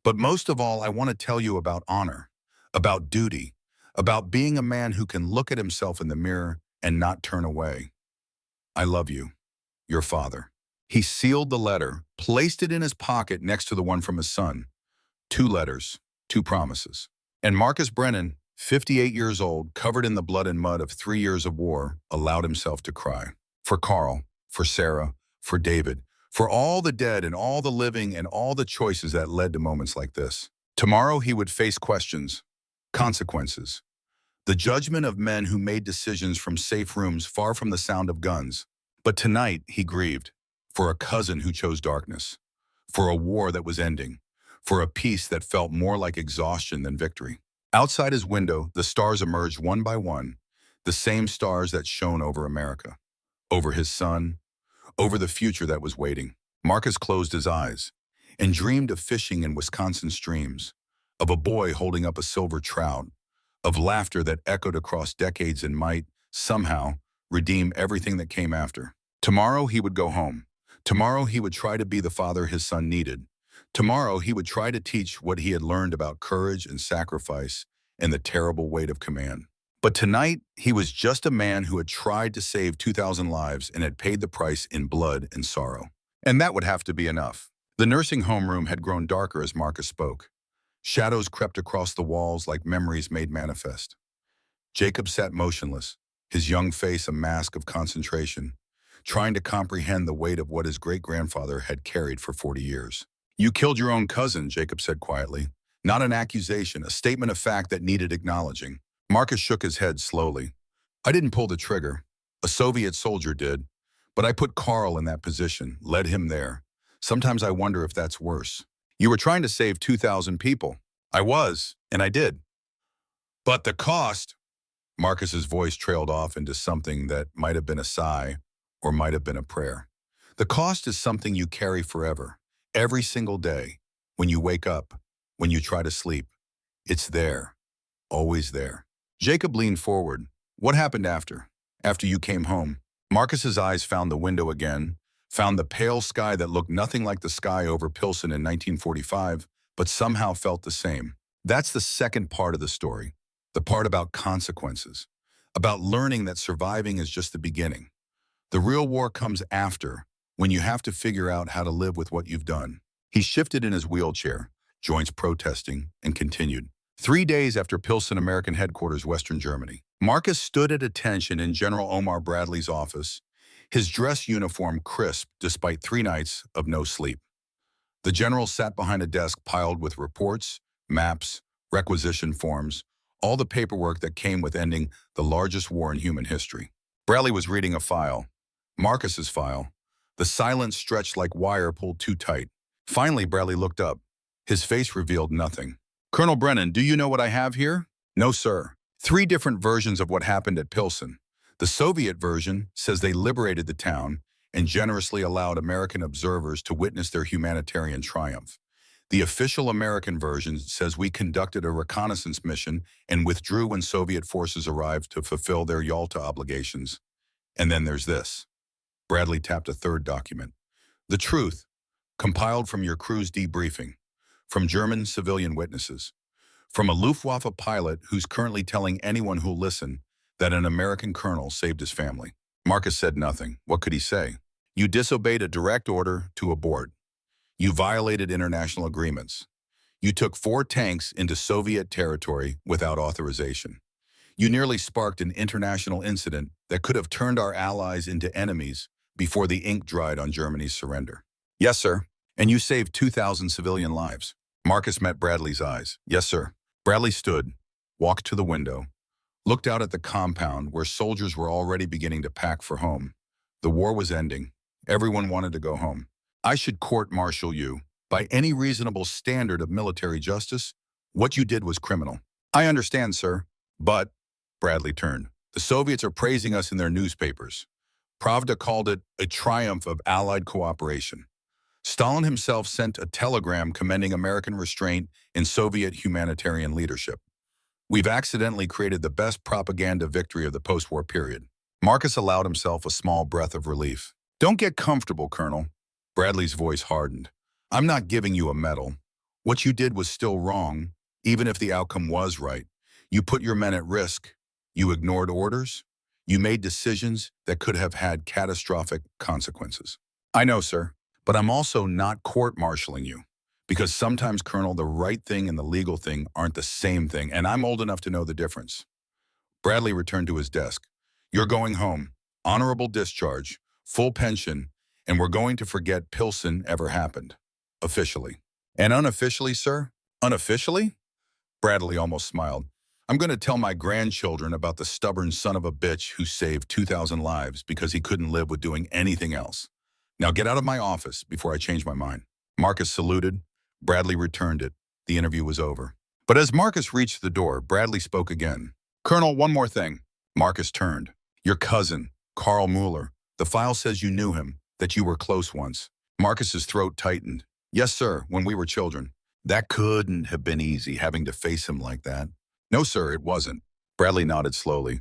But most of all, I want to tell you about honor, about duty, about being a man who can look at himself in the mirror and not turn away. I love you, your father. He sealed the letter, placed it in his pocket next to the one from his son. 2 letters, 2 promises. And Marcus Brennan, 58 years old, covered in the blood and mud of 3 years of war, allowed himself to cry. For Carl, for Sarah, for David, for all the dead and all the living and all the choices that led to moments like this. Tomorrow he would face questions, consequences, the judgment of men who made decisions from safe rooms far from the sound of guns. But tonight he grieved for a cousin who chose darkness, for a war that was ending, for a peace that felt more like exhaustion than victory. Outside his window, the stars emerged one by one, the same stars that shone over America, over his son, over the future that was waiting. Marcus closed his eyes and dreamed of fishing in Wisconsin streams, of a boy holding up a silver trout, of laughter that echoed across decades and might, somehow, redeem everything that came after. Tomorrow he would go home. Tomorrow he would try to be the father his son needed. Tomorrow he would try to teach what he had learned about courage and sacrifice and the terrible weight of command. But tonight, he was just a man who had tried to save 2,000 lives and had paid the price in blood and sorrow. And that would have to be enough. The nursing home room had grown darker as Marcus spoke. Shadows crept across the walls like memories made manifest. Jacob sat motionless, his young face a mask of concentration, trying to comprehend the weight of what his great-grandfather had carried for 40 years. You killed your own cousin, Jacob said quietly. Not an accusation, a statement of fact that needed acknowledging. Marcus shook his head slowly. I didn't pull the trigger. A Soviet soldier did. But I put Carl in that position, led him there. Sometimes I wonder if that's worse. You were trying to save 2,000 people. I was, and I did. But the cost... Marcus's voice trailed off into something that might have been a sigh or might have been a prayer. The cost is something you carry forever, every single day, when you wake up, when you try to sleep. It's there, always there. Jacob leaned forward. What happened after? After you came home? Marcus's eyes found the window again, found the pale sky that looked nothing like the sky over Pilsen in 1945, but somehow felt the same. That's the second part of the story, the part about consequences, about learning that surviving is just the beginning. The real war comes after, when you have to figure out how to live with what you've done. He shifted in his wheelchair, joints protesting, and continued. 3 days after Pilsen American Headquarters, Western Germany, Marcus stood at attention in General Omar Bradley's office, his dress uniform crisp despite 3 nights of no sleep. The general sat behind a desk piled with reports, maps, requisition forms, all the paperwork that came with ending the largest war in human history. Bradley was reading a file, Marcus's file. The silence stretched like wire pulled too tight. Finally, Bradley looked up. His face revealed nothing. Colonel Brennan, do you know what I have here? No, sir. 3 different versions of what happened at Pilsen. The Soviet version says they liberated the town and generously allowed American observers to witness their humanitarian triumph. The official American version says we conducted a reconnaissance mission and withdrew when Soviet forces arrived to fulfill their Yalta obligations. And then there's this. Bradley tapped a third document. The truth, compiled from your crew's debriefing, from German civilian witnesses, from a Luftwaffe pilot who's currently telling anyone who'll listen that an American colonel saved his family. Marcus said nothing. What could he say? You disobeyed a direct order to abort. You violated international agreements. You took 4 tanks into Soviet territory without authorization. You nearly sparked an international incident that could have turned our allies into enemies before the ink dried on Germany's surrender. Yes, sir. And you saved 2,000 civilian lives. Marcus met Bradley's eyes. Yes, sir. Bradley stood, walked to the window, looked out at the compound where soldiers were already beginning to pack for home. The war was ending. Everyone wanted to go home. I should court-martial you. By any reasonable standard of military justice, what you did was criminal. I understand, sir. But, Bradley turned, The Soviets are praising us in their newspapers. Pravda called it a triumph of Allied cooperation. Stalin himself sent a telegram commending American restraint in Soviet humanitarian leadership. We've accidentally created the best propaganda victory of the post-war period. Marcus allowed himself a small breath of relief. Don't get comfortable, Colonel. Bradley's voice hardened. I'm not giving you a medal. What you did was still wrong, even if the outcome was right. You put your men at risk. You ignored orders. You made decisions that could have had catastrophic consequences. I know, sir, but I'm also not court-martialing you. Because sometimes, Colonel, the right thing and the legal thing aren't the same thing, and I'm old enough to know the difference. Bradley returned to his desk. You're going home. Honorable discharge, full pension, and we're going to forget Pilsen ever happened. Officially. And unofficially, sir? Unofficially? Bradley almost smiled. I'm going to tell my grandchildren about the stubborn son of a bitch who saved 2,000 lives because he couldn't live with doing anything else. Now get out of my office before I change my mind. Marcus saluted. Bradley returned it. The interview was over. But as Marcus reached the door, Bradley spoke again. Colonel, one more thing. Marcus turned. Your cousin, Carl Mueller. The file says you knew him, that you were close once. Marcus's throat tightened. Yes, sir, when we were children. That couldn't have been easy, having to face him like that. No, sir, it wasn't. Bradley nodded slowly.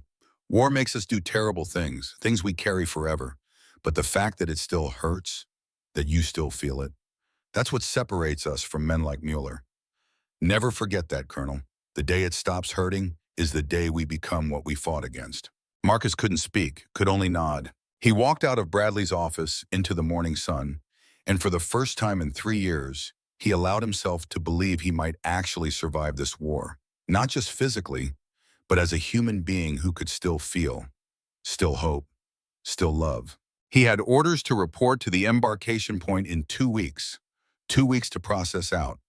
War makes us do terrible things, things we carry forever. But the fact that it still hurts, that you still feel it, that's what separates us from men like Mueller. Never forget that, Colonel. The day it stops hurting is the day we become what we fought against. Marcus couldn't speak, could only nod. He walked out of Bradley's office into the morning sun, and for the first time in 3 years, he allowed himself to believe he might actually survive this war. Not just physically, but as a human being who could still feel, still hope, still love. He had orders to report to the embarkation point in 2 weeks. 2 weeks to process out,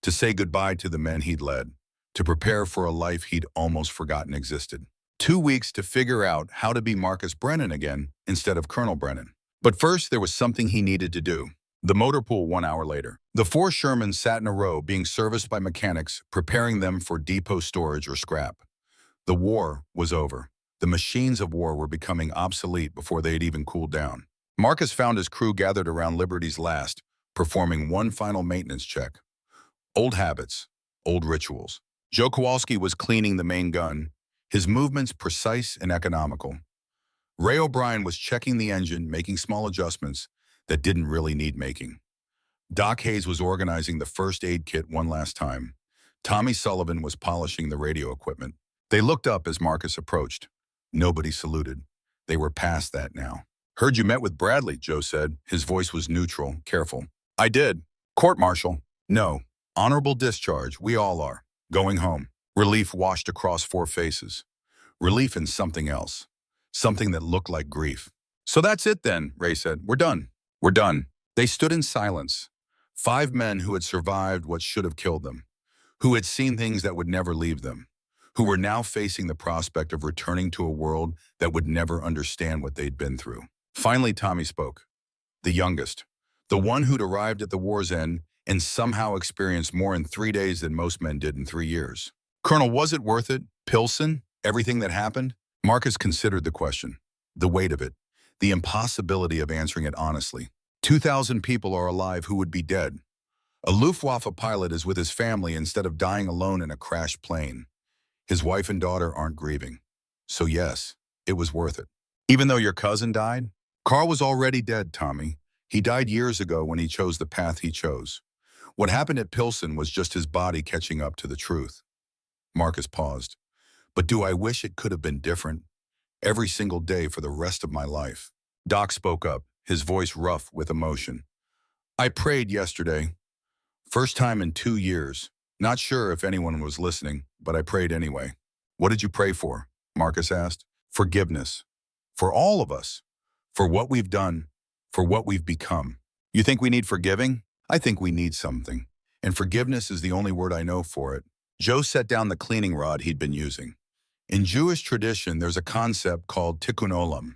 to say goodbye to the men he'd led, to prepare for a life he'd almost forgotten existed. 2 weeks to figure out how to be Marcus Brennan again instead of Colonel Brennan. But first, there was something he needed to do. The motor pool 1 hour later. The 4 Shermans sat in a row being serviced by mechanics, preparing them for depot storage or scrap. The war was over. The machines of war were becoming obsolete before they had even cooled down. Marcus found his crew gathered around Liberty's last, performing one final maintenance check. Old habits, old rituals. Joe Kowalski was cleaning the main gun, his movements precise and economical. Ray O'Brien was checking the engine, making small adjustments that didn't really need making. Doc Hayes was organizing the first aid kit one last time. Tommy Sullivan was polishing the radio equipment. They looked up as Marcus approached. Nobody saluted. They were past that now. Heard you met with Bradley, Joe said. His voice was neutral, careful. I did. Court-martial. No. Honorable discharge. We all are. Going home. Relief washed across 4 faces. Relief in something else. Something that looked like grief. So that's it then, Ray said. We're done. We're done. They stood in silence. 5 men who had survived what should have killed them. Who had seen things that would never leave them. Who were now facing the prospect of returning to a world that would never understand what they'd been through. Finally, Tommy spoke. The youngest. The one who'd arrived at the war's end and somehow experienced more in 3 days than most men did in 3 years. Colonel, was it worth it? Pilsen? Everything that happened? Marcus considered the question. The weight of it. The impossibility of answering it honestly. 2,000 people are alive who would be dead. A Luftwaffe pilot is with his family instead of dying alone in a crashed plane. His wife and daughter aren't grieving. So yes, it was worth it. Even though your cousin died? Carl was already dead, Tommy. He died years ago when he chose the path he chose. What happened at Pilsen was just his body catching up to the truth. Marcus paused. But do I wish it could have been different? Every single day for the rest of my life. Doc spoke up, his voice rough with emotion. I prayed yesterday. First time in 2 years. Not sure if anyone was listening, but I prayed anyway. What did you pray for? Marcus asked. Forgiveness. For all of us. For what we've done. For what we've become. You think we need forgiving? I think we need something. And forgiveness is the only word I know for it. Joe set down the cleaning rod he'd been using. In Jewish tradition, there's a concept called tikkun olam.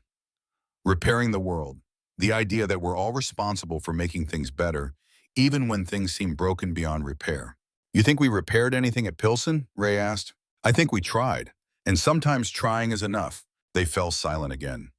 Repairing the world. The idea that we're all responsible for making things better, even when things seem broken beyond repair. You think we repaired anything at Pilsen? Ray asked. I think we tried. And sometimes trying is enough. They fell silent again.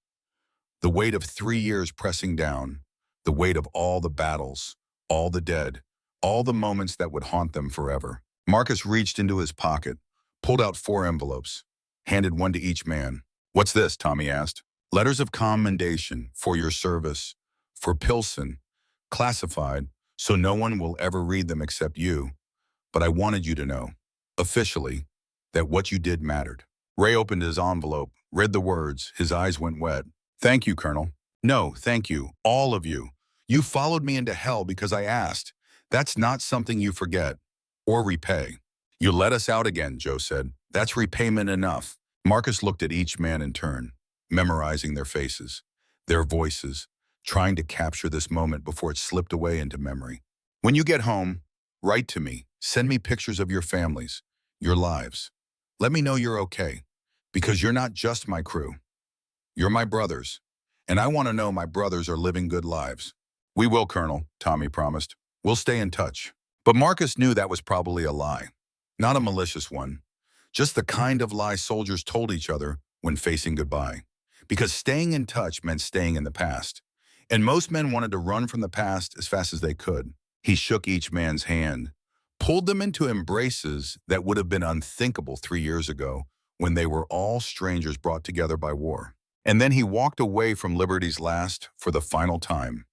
The weight of 3 years pressing down, the weight of all the battles, all the dead, all the moments that would haunt them forever. Marcus reached into his pocket, pulled out 4 envelopes, handed one to each man. "What's this?" Tommy asked. "Letters of commendation for your service, for Pilsen, classified, so no one will ever read them except you. But I wanted you to know, officially, that what you did mattered." Ray opened his envelope, read the words. His eyes went wet. "Thank you, Colonel." "No, thank you, all of you. You followed me into hell because I asked. That's not something you forget or repay." "You let us out again," Joe said. "That's repayment enough." Marcus looked at each man in turn, memorizing their faces, their voices, trying to capture this moment before it slipped away into memory. "When you get home, write to me. Send me pictures of your families, your lives. Let me know you're okay, because you're not just my crew. You're my brothers, and I want to know my brothers are living good lives." "We will, Colonel," Tommy promised. "We'll stay in touch." But Marcus knew that was probably a lie. Not a malicious one. Just the kind of lie soldiers told each other when facing goodbye. Because staying in touch meant staying in the past. And most men wanted to run from the past as fast as they could. He shook each man's hand, pulled them into embraces that would have been unthinkable 3 years ago when they were all strangers brought together by war. And then he walked away from Liberty's last for the final time.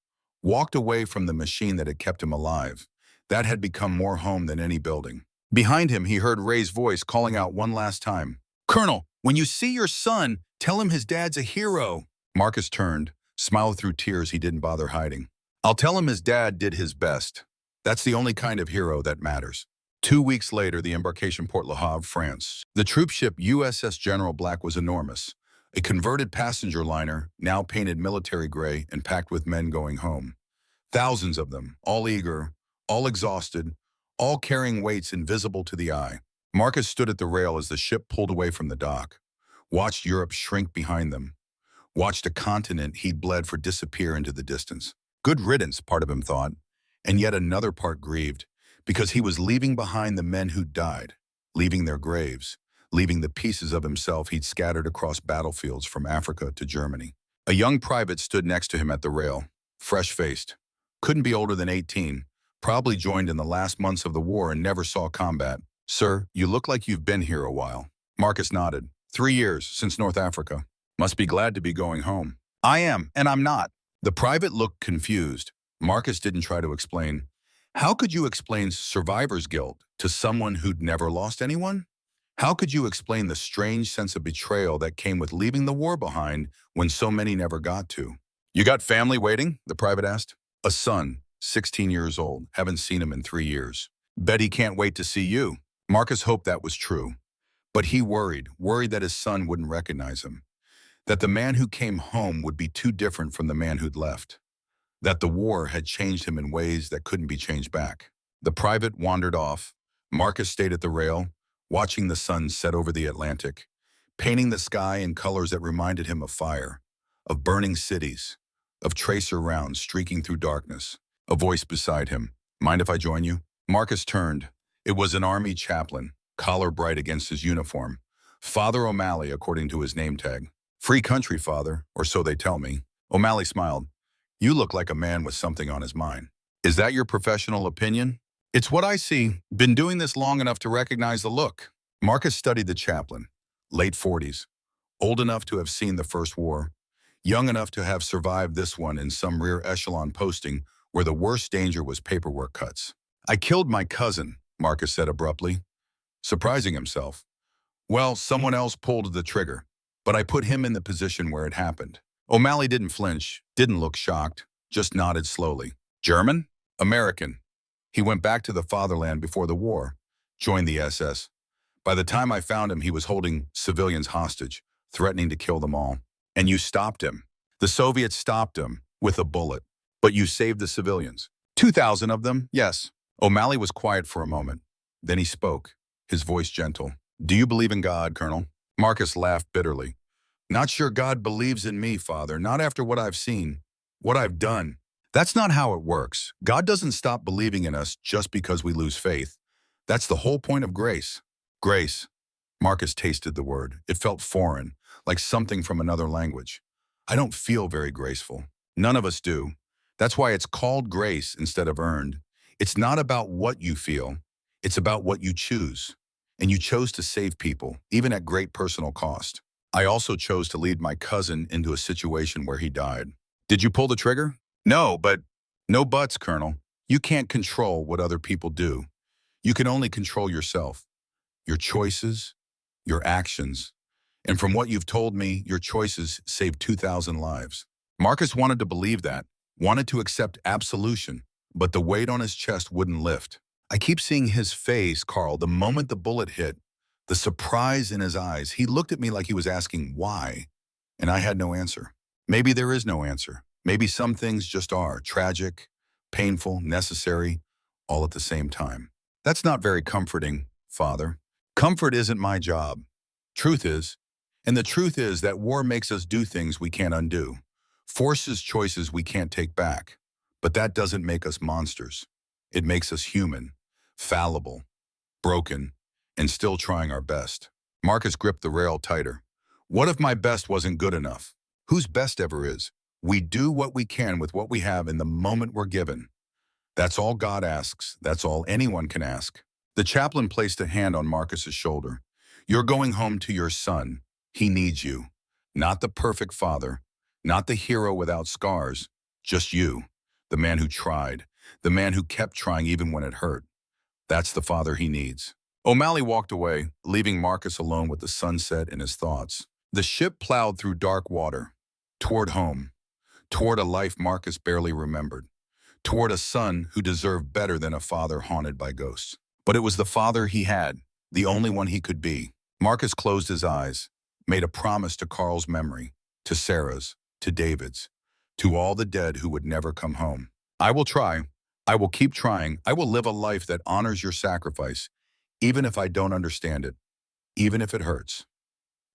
Walked away from the machine that had kept him alive. That had become more home than any building. Behind him, he heard Ray's voice calling out one last time. "Colonel, when you see your son, tell him his dad's a hero." Marcus turned, smiled through tears he didn't bother hiding. "I'll tell him his dad did his best. That's the only kind of hero that matters." 2 weeks later, the embarkation Port Le Havre, France. The troop ship USS General Black was enormous. A converted passenger liner, now painted military gray and packed with men going home. Thousands of them, all eager, all exhausted, all carrying weights invisible to the eye. Marcus stood at the rail as the ship pulled away from the dock, watched Europe shrink behind them, watched a continent he'd bled for disappear into the distance. Good riddance, part of him thought, and yet another part grieved, because he was leaving behind the men who'd died, leaving their graves, leaving the pieces of himself he'd scattered across battlefields from Africa to Germany. A young private stood next to him at the rail, fresh-faced. Couldn't be older than 18, probably joined in the last months of the war and never saw combat. "Sir, you look like you've been here a while." Marcus nodded. 3 years, since North Africa. "Must be glad to be going home." "I am, and I'm not." The private looked confused. Marcus didn't try to explain. How could you explain survivor's guilt to someone who'd never lost anyone? How could you explain the strange sense of betrayal that came with leaving the war behind when so many never got to? "You got family waiting?" the private asked. "A son, 16 years old. Haven't seen him in 3 years. Bet he can't wait to see you." Marcus hoped that was true. But he worried that his son wouldn't recognize him. That the man who came home would be too different from the man who'd left. That the war had changed him in ways that couldn't be changed back. The private wandered off. Marcus stayed at the rail, watching the sun set over the Atlantic, painting the sky in colors that reminded him of fire, of burning cities, of tracer rounds streaking through darkness. A voice beside him. "Mind if I join you?" Marcus turned. It was an army chaplain, collar bright against his uniform. Father O'Malley, according to his name tag. "Free country, Father, or so they tell me." O'Malley smiled. "You look like a man with something on his mind." "Is that your professional opinion?" "It's what I see. Been doing this long enough to recognize the look." Marcus studied the chaplain. Late 40s. Old enough to have seen the First War. Young enough to have survived this one in some rear echelon posting where the worst danger was paperwork cuts. "I killed my cousin," Marcus said abruptly, surprising himself. "Well, someone else pulled the trigger, but I put him in the position where it happened." O'Malley didn't flinch, didn't look shocked, just nodded slowly. "German?" "American. He went back to the fatherland before the war, joined the SS. By the time I found him, he was holding civilians hostage, threatening to kill them all. And you stopped him." "The Soviets stopped him with a bullet. But you saved the civilians." 2,000 of them, yes." O'Malley was quiet for a moment. Then he spoke, his voice gentle. "Do you believe in God, Colonel?" Marcus laughed bitterly. "Not sure God believes in me, Father, not after what I've seen, what I've done." "That's not how it works. God doesn't stop believing in us just because we lose faith. That's the whole point of grace." Grace. Marcus tasted the word. It felt foreign, like something from another language. I don't feel very graceful. None of us do. That's why it's called grace instead of earned. It's not about what you feel. It's about what you choose. And you chose to save people, even at great personal cost. I also chose to lead my cousin into a situation where he died. Did you pull the trigger? No, but no buts, Colonel. You can't control what other people do. You can only control yourself, your choices, your actions. And from what you've told me, your choices saved 2,000 lives. Marcus wanted to believe that, wanted to accept absolution, but the weight on his chest wouldn't lift. I keep seeing his face, Carl, the moment the bullet hit, the surprise in his eyes. He looked at me like he was asking why, and I had no answer. Maybe there is no answer. Maybe some things just are tragic, painful, necessary, all at the same time. That's not very comforting, Father. Comfort isn't my job. Truth is, and the truth is that war makes us do things we can't undo, forces choices we can't take back. But that doesn't make us monsters. It makes us human, fallible, broken, and still trying our best. Marcus gripped the rail tighter. What if my best wasn't good enough? Whose best ever is? We do what we can with what we have in the moment we're given. That's all God asks. That's all anyone can ask. The chaplain placed a hand on Marcus's shoulder. You're going home to your son. He needs you. Not the perfect father, not the hero without scars, just you, the man who tried, the man who kept trying even when it hurt. That's the father he needs. O'Malley walked away, leaving Marcus alone with the sunset in his thoughts. The ship plowed through dark water, toward home, toward a life Marcus barely remembered, toward a son who deserved better than a father haunted by ghosts. But it was the father he had, the only one he could be. Marcus closed his eyes, made a promise to Carl's memory, to Sarah's, to David's, to all the dead who would never come home. I will try. I will keep trying. I will live a life that honors your sacrifice, even if I don't understand it, even if it hurts.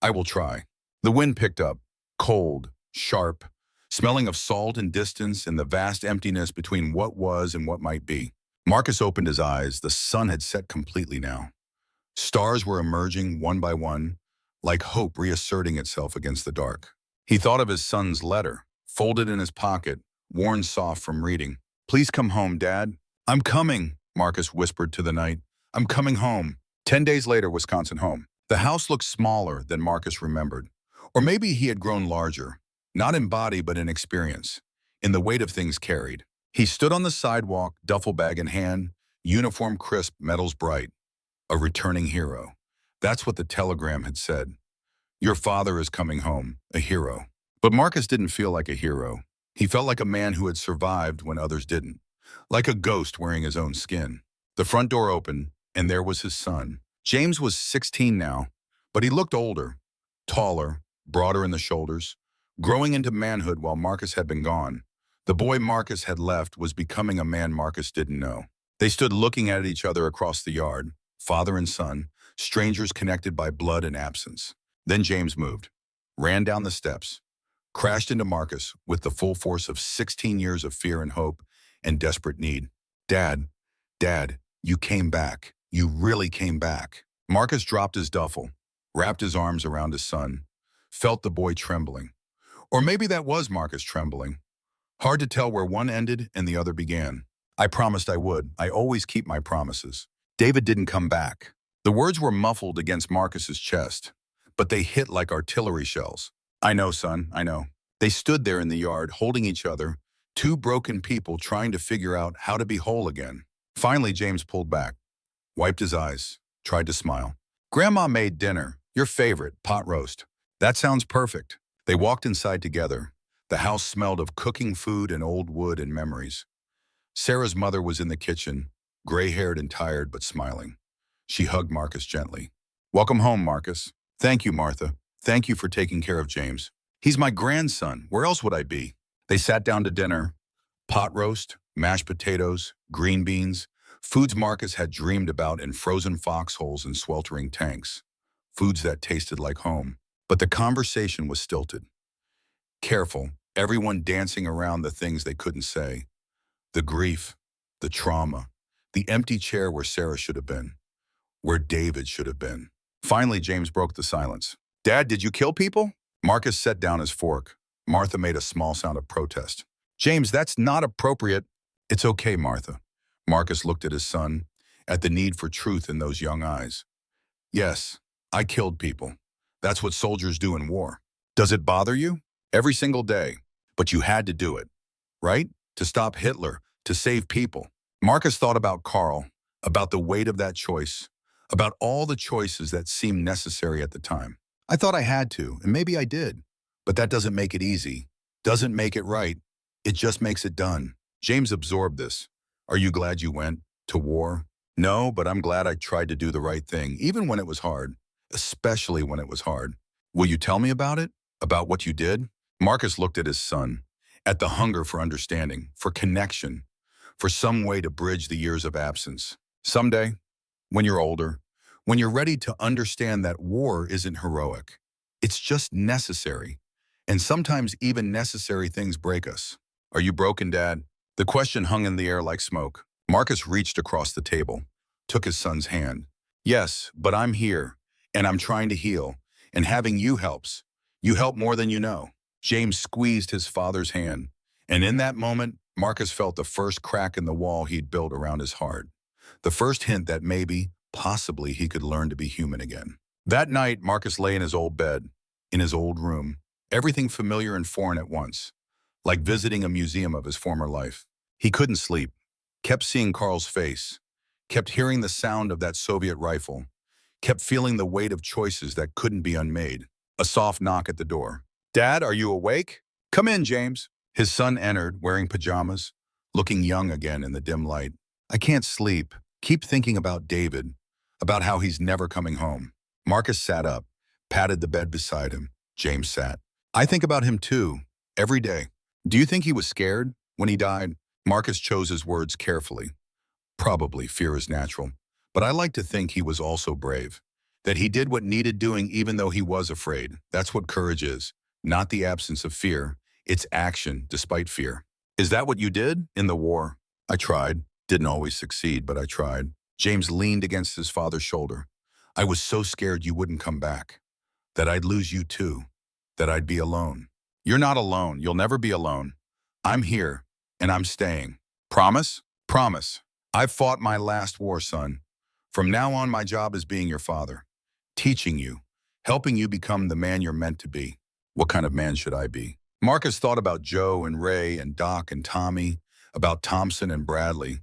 I will try. The wind picked up, cold, sharp, smelling of salt and distance and the vast emptiness between what was and what might be. Marcus opened his eyes. The sun had set completely now. Stars were emerging one by one, like hope reasserting itself against the dark. He thought of his son's letter, folded in his pocket, worn soft from reading. Please come home, Dad. I'm coming, Marcus whispered to the night. I'm coming home. 10 days later, Wisconsin home. The house looked smaller than Marcus remembered. Or maybe he had grown larger, not in body but in experience, in the weight of things carried. He stood on the sidewalk, duffel bag in hand, uniform crisp, metals bright. A returning hero. That's what the telegram had said. Your father is coming home, a hero. But Marcus didn't feel like a hero. He felt like a man who had survived when others didn't, like a ghost wearing his own skin. The front door opened, and there was his son. James was 16 now, but he looked older, taller, broader in the shoulders, growing into manhood while Marcus had been gone. The boy Marcus had left was becoming a man Marcus didn't know. They stood looking at each other across the yard, father and son, strangers connected by blood and absence. Then James moved, ran down the steps, crashed into Marcus with the full force of 16 years of fear and hope and desperate need. Dad, you came back. You really came back. Marcus dropped his duffel, wrapped his arms around his son, felt the boy trembling. Or maybe that was Marcus trembling. Hard to tell where one ended and the other began. I promised I would. I always keep my promises. David didn't come back. The words were muffled against Marcus's chest, but they hit like artillery shells. I know, son, I know. They stood there in the yard, holding each other, two broken people trying to figure out how to be whole again. Finally, James pulled back, wiped his eyes, tried to smile. Grandma made dinner, your favorite, pot roast. That sounds perfect. They walked inside together. The house smelled of cooking food and old wood and memories. Sarah's mother was in the kitchen, gray-haired and tired, but smiling. She hugged Marcus gently. Welcome home, Marcus. Thank you, Martha. Thank you for taking care of James. He's my grandson. Where else would I be? They sat down to dinner. Pot roast, mashed potatoes, green beans, foods Marcus had dreamed about in frozen foxholes and sweltering tanks. Foods that tasted like home. But the conversation was stilted. Careful, everyone dancing around the things they couldn't say. The grief, the trauma, the empty chair where Sarah should have been, where David should have been. Finally, James broke the silence. Dad, did you kill people? Marcus set down his fork. Martha made a small sound of protest. James, that's not appropriate. It's okay, Martha. Marcus looked at his son, at the need for truth in those young eyes. Yes, I killed people. That's what soldiers do in war. Does it bother you? Every single day. But you had to do it, right? To stop Hitler, to save people. Marcus thought about Carl, about the weight of that choice, about all the choices that seemed necessary at the time. I thought I had to, and maybe I did. But that doesn't make it easy. Doesn't make it right. It just makes it done. James absorbed this. Are you glad you went to war? No, but I'm glad I tried to do the right thing, even when it was hard, especially when it was hard. Will you tell me about it? About what you did? Marcus looked at his son, at the hunger for understanding, for connection, for some way to bridge the years of absence. Someday, when you're older, when you're ready to understand that war isn't heroic, it's just necessary. And sometimes even necessary things break us. Are you broken, Dad? The question hung in the air like smoke. Marcus reached across the table, took his son's hand. Yes, but I'm here, and I'm trying to heal, and having you helps. You help more than you know. James squeezed his father's hand, and in that moment, Marcus felt the first crack in the wall he'd built around his heart. The first hint that maybe, possibly, he could learn to be human again. That night, Marcus lay in his old bed, in his old room, everything familiar and foreign at once, like visiting a museum of his former life. He couldn't sleep, kept seeing Carl's face, kept hearing the sound of that Soviet rifle, kept feeling the weight of choices that couldn't be unmade. A soft knock at the door. Dad, are you awake? Come in, James. His son entered, wearing pajamas, looking young again in the dim light. I can't sleep. Keep thinking about David, about how he's never coming home. Marcus sat up, patted the bed beside him. James sat. I think about him too, every day. Do you think he was scared when he died? Marcus chose his words carefully. Probably, fear is natural. But I like to think he was also brave. That he did what needed doing even though he was afraid. That's what courage is. Not the absence of fear. It's action despite fear. Is that what you did in the war? I tried. Didn't always succeed, but I tried. James leaned against his father's shoulder. I was so scared you wouldn't come back. That I'd lose you too. That I'd be alone. You're not alone. You'll never be alone. I'm here, and I'm staying. Promise? Promise. I've fought my last war, son. From now on, my job is being your father. Teaching you. Helping you become the man you're meant to be. What kind of man should I be? Marcus thought about Joe and Ray and Doc and Tommy, about Thompson and Bradley,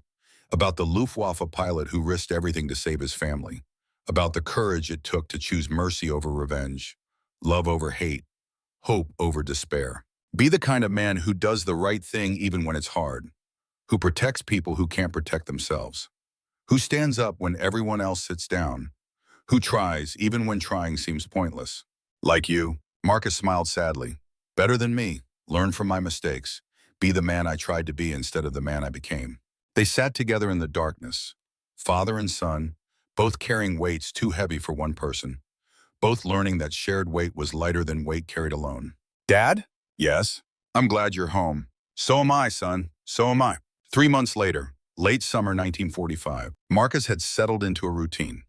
about the Luftwaffe pilot who risked everything to save his family, about the courage it took to choose mercy over revenge, love over hate, hope over despair. Be the kind of man who does the right thing even when it's hard, who protects people who can't protect themselves, who stands up when everyone else sits down, who tries even when trying seems pointless. Like you. Marcus smiled sadly. Better than me. Learn from my mistakes. Be the man I tried to be instead of the man I became. They sat together in the darkness, father and son, both carrying weights too heavy for one person, both learning that shared weight was lighter than weight carried alone. Dad? Yes. I'm glad you're home. So am I, son. So am I. 3 months later, late summer 1945, Marcus had settled into a routine,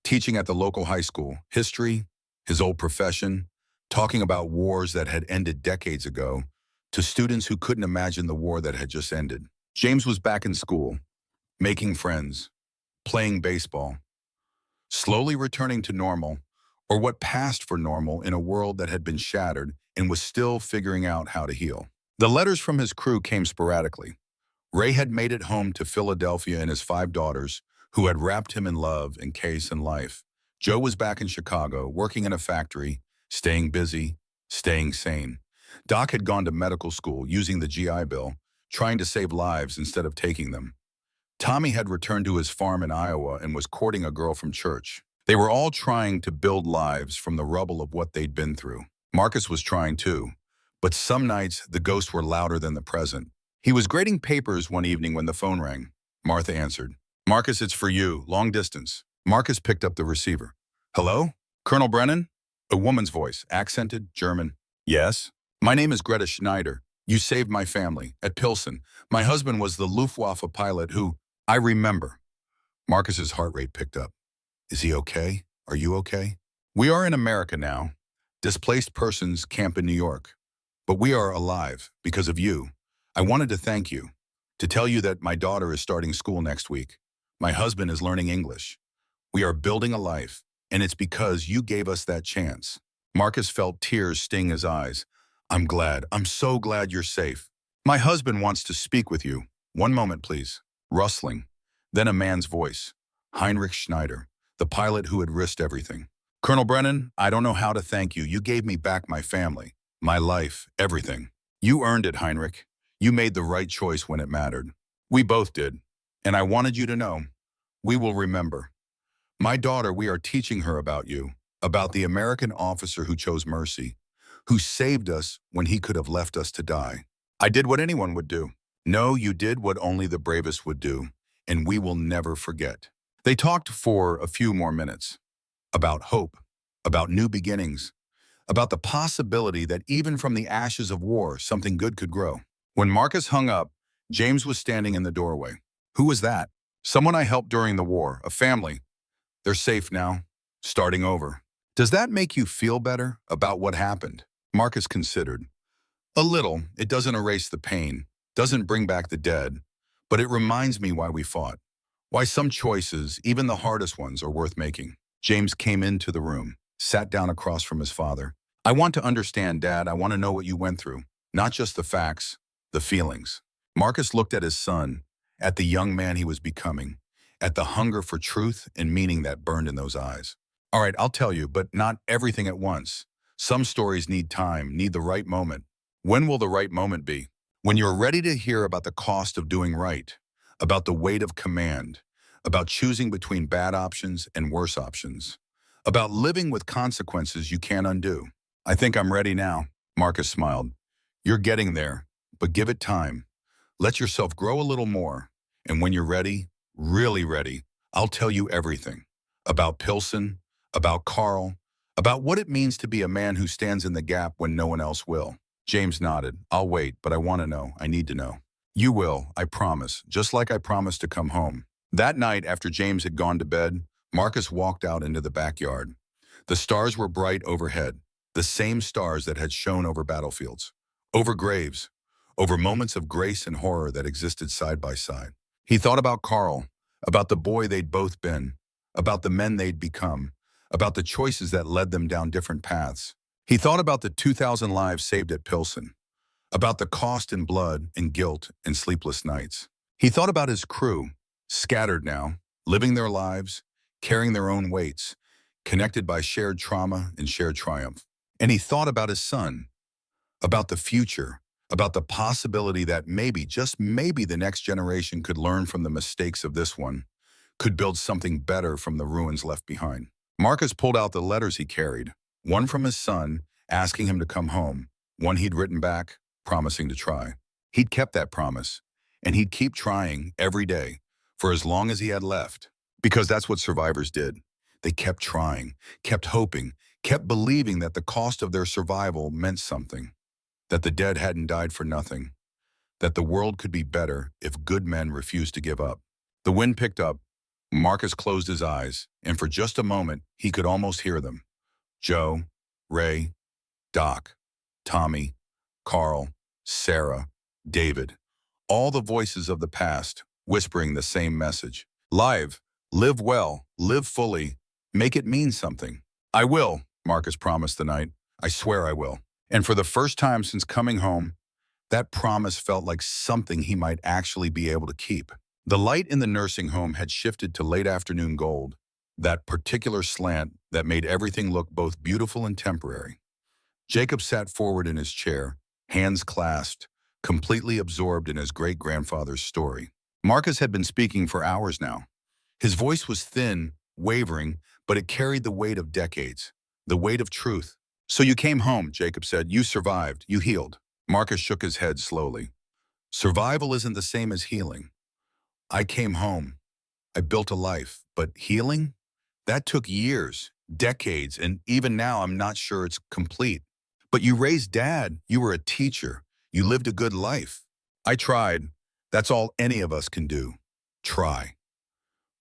teaching at the local high school, history, his old profession, talking about wars that had ended decades ago, to students who couldn't imagine the war that had just ended. James was back in school, making friends, playing baseball, slowly returning to normal, or what passed for normal in a world that had been shattered and was still figuring out how to heal. The letters from his crew came sporadically. Ray had made it home to Philadelphia and his 5 daughters, who had wrapped him in love and case and life. Joe was back in Chicago, working in a factory, staying busy, staying sane. Doc had gone to medical school, using the GI Bill, trying to save lives instead of taking them. Tommy had returned to his farm in Iowa and was courting a girl from church. They were all trying to build lives from the rubble of what they'd been through. Marcus was trying too, but some nights the ghosts were louder than the present. He was grading papers one evening when the phone rang. Martha answered. Marcus, it's for you, long distance. Marcus picked up the receiver. Hello? Colonel Brennan? A woman's voice, accented, German. Yes? My name is Greta Schneider. You saved my family, at Pilsen. My husband was the Luftwaffe pilot who, I remember. Marcus's heart rate picked up. Is he okay? Are you okay? We are in America now. displaced persons camp in New York. But we are alive because of you. I wanted to thank you, to tell you that my daughter is starting school next week. My husband is learning English. We are building a life, and it's because you gave us that chance. Marcus felt tears sting his eyes. I'm so glad you're safe. My husband wants to speak with you. One moment, please. Rustling. Then a man's voice. Heinrich Schneider, the pilot who had risked everything. Colonel Brennan, I don't know how to thank you. You gave me back my family, my life, everything. You earned it, Heinrich. You made the right choice when it mattered. We both did. And I wanted you to know, we will remember. My daughter, we are teaching her about you, about the American officer who chose mercy, who saved us when he could have left us to die. I did what anyone would do. No, you did what only the bravest would do, and we will never forget. They talked for a few more minutes about hope, about new beginnings, about the possibility that even from the ashes of war, something good could grow. When Marcus hung up, James was standing in the doorway. Who was that? Someone I helped during the war, a family. They're safe now, starting over. Does that make you feel better about what happened? Marcus considered. A little. It doesn't erase the pain, doesn't bring back the dead, but it reminds me why we fought, why some choices, even the hardest ones, are worth making. James came into the room, sat down across from his father. I want to understand, Dad. I want to know what you went through, not just the facts, the feelings. Marcus looked at his son, at the young man he was becoming, at the hunger for truth and meaning that burned in those eyes. All right, I'll tell you, but not everything at once. Some stories need time, need the right moment. When will the right moment be? When you're ready to hear about the cost of doing right, about the weight of command, about choosing between bad options and worse options, about living with consequences you can't undo. I think I'm ready now, Marcus smiled. You're getting there, but give it time. Let yourself grow a little more, and when you're ready, really ready, I'll tell you everything. About Pilsen, about Carl, about what it means to be a man who stands in the gap when no one else will. James nodded. I'll wait, but I want to know. I need to know. You will, I promise, just like I promised to come home. That night, after James had gone to bed, Marcus walked out into the backyard. The stars were bright overhead, the same stars that had shone over battlefields, over graves, over moments of grace and horror that existed side by side. He thought about Carl, about the boy they'd both been, about the men they'd become, about the choices that led them down different paths. He thought about the 2,000 lives saved at Pilsen, about the cost in blood and guilt and sleepless nights. He thought about his crew, scattered now, living their lives, carrying their own weights, connected by shared trauma and shared triumph. And he thought about his son, about the future, about the possibility that maybe, just maybe, the next generation could learn from the mistakes of this one, could build something better from the ruins left behind. Marcus pulled out the letters he carried, one from his son, asking him to come home, one he'd written back, promising to try. He'd kept that promise, and he'd keep trying every day for as long as he had left, because that's what survivors did. They kept trying, kept hoping, kept believing that the cost of their survival meant something, that the dead hadn't died for nothing, that the world could be better if good men refused to give up. The wind picked up. Marcus closed his eyes, and for just a moment, he could almost hear them. Joe, Ray, Doc, Tommy, Carl, Sarah, David, all the voices of the past whispering the same message. Live, live well, live fully, make it mean something. I will, Marcus promised the night. I swear I will. And for the first time since coming home, that promise felt like something he might actually be able to keep. The light in the nursing home had shifted to late afternoon gold, that particular slant that made everything look both beautiful and temporary. Jacob sat forward in his chair, hands clasped, completely absorbed in his great-grandfather's story. Marcus had been speaking for hours now. His voice was thin, wavering, but it carried the weight of decades, the weight of truth. So you came home, Jacob said. You survived. You healed. Marcus shook his head slowly. Survival isn't the same as healing. I came home. I built a life. But healing? That took years, decades, and even now I'm not sure it's complete. But you raised Dad. You were a teacher. You lived a good life. I tried. That's all any of us can do. Try.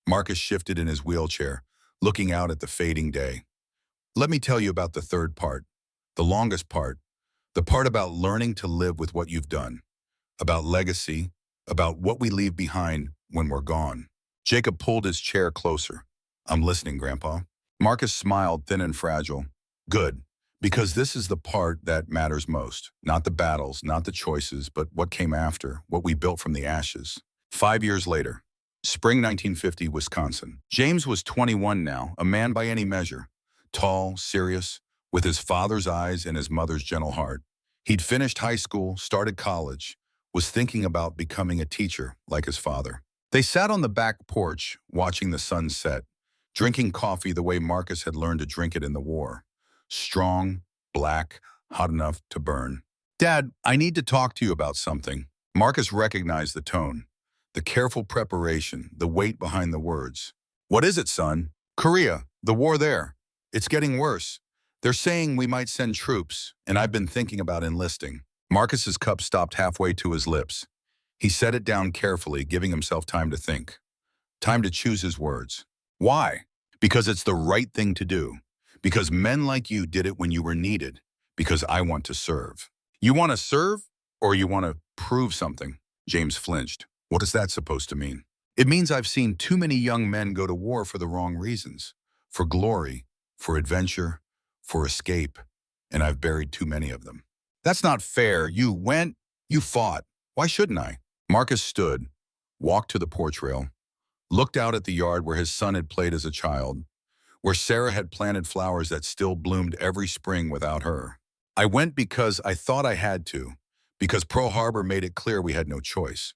Marcus shifted in his wheelchair, looking out at the fading day. Let me tell you about the third part. The longest part, the part about learning to live with what you've done, about legacy, about what we leave behind when we're gone. Jacob pulled his chair closer. I'm listening, Grandpa. Marcus smiled, thin and fragile. Good, because this is the part that matters most. Not the battles, not the choices, but what came after, what we built from the ashes. 5 years later, spring 1950, Wisconsin. James was 21 now, a man by any measure. Tall, serious, with his father's eyes and his mother's gentle heart. He'd finished high school, started college, was thinking about becoming a teacher like his father. They sat on the back porch, watching the sun set, drinking coffee the way Marcus had learned to drink it in the war. Strong, black, hot enough to burn. Dad, I need to talk to you about something. Marcus recognized the tone, the careful preparation, the weight behind the words. What is it, son? Korea, the war there. It's getting worse. They're saying we might send troops, and I've been thinking about enlisting. Marcus's cup stopped halfway to his lips. He set it down carefully, giving himself time to think. Time to choose his words. Why? Because it's the right thing to do. Because men like you did it when you were needed. Because I want to serve. You want to serve, or you want to prove something? James flinched. What is that supposed to mean? It means I've seen too many young men go to war for the wrong reasons. For glory, for adventure, for escape, and I've buried too many of them. That's not fair. You went, you fought. Why shouldn't I? Marcus stood, walked to the porch rail, looked out at the yard where his son had played as a child, where Sarah had planted flowers that still bloomed every spring without her. I went because I thought I had to, because Pearl Harbor made it clear we had no choice.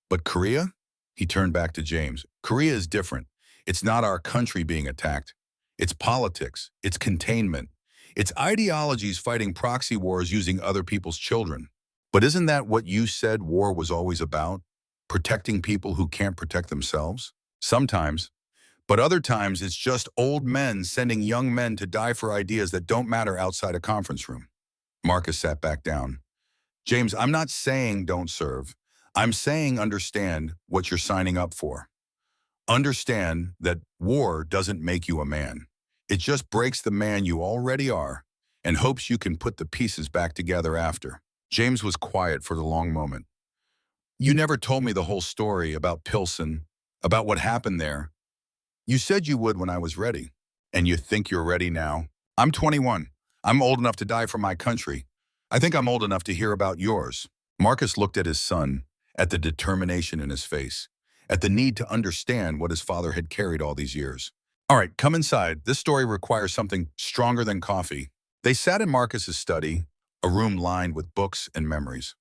But Korea? He turned back to James. Korea is different. It's not our country being attacked. It's politics. It's containment. It's ideologies fighting proxy wars using other people's children. But isn't that what you said war was always about? Protecting people who can't protect themselves? Sometimes. But other times it's just old men sending young men to die for ideas that don't matter outside a conference room. Marcus sat back down. James, I'm not saying don't serve. I'm saying understand what you're signing up for. Understand that war doesn't make you a man. It just breaks the man you already are and hopes you can put the pieces back together after. James was quiet for the long moment. You never told me the whole story about Pilsen, about what happened there. You said you would when I was ready. And you think you're ready now? I'm 21. I'm old enough to die for my country. I think I'm old enough to hear about yours. Marcus looked at his son, at the determination in his face, at the need to understand what his father had carried all these years. All right, come inside. This story requires something stronger than coffee. They sat in Marcus's study, a room lined with books and memories.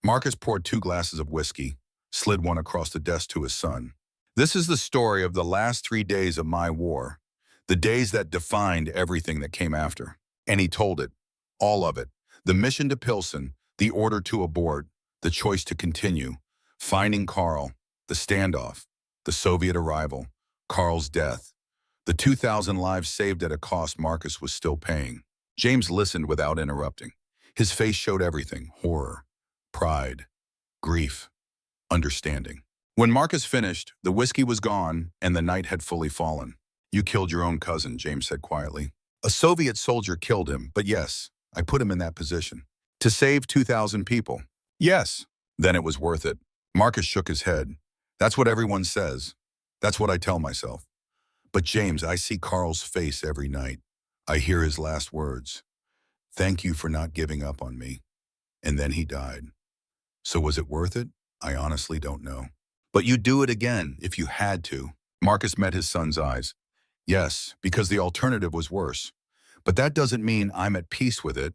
Marcus poured 2 glasses of whiskey, slid one across the desk to his son. This is the story of the last 3 days of my war, the days that defined everything that came after. And he told it, all of it. The mission to Pilsen, the order to abort, the choice to continue, finding Carl, the standoff, the Soviet arrival, Carl's death, the 2,000 lives saved at a cost Marcus was still paying. James listened without interrupting. His face showed everything: horror, pride, grief, understanding. When Marcus finished, the whiskey was gone and the night had fully fallen. You killed your own cousin, James said quietly. A Soviet soldier killed him, but yes, I put him in that position. To save 2,000 people. Yes. Then it was worth it. Marcus shook his head. That's what everyone says. That's what I tell myself. But James, I see Carl's face every night. I hear his last words. Thank you for not giving up on me. And then he died. So was it worth it? I honestly don't know. But you'd do it again if you had to. Marcus met his son's eyes. Yes, because the alternative was worse. But that doesn't mean I'm at peace with it.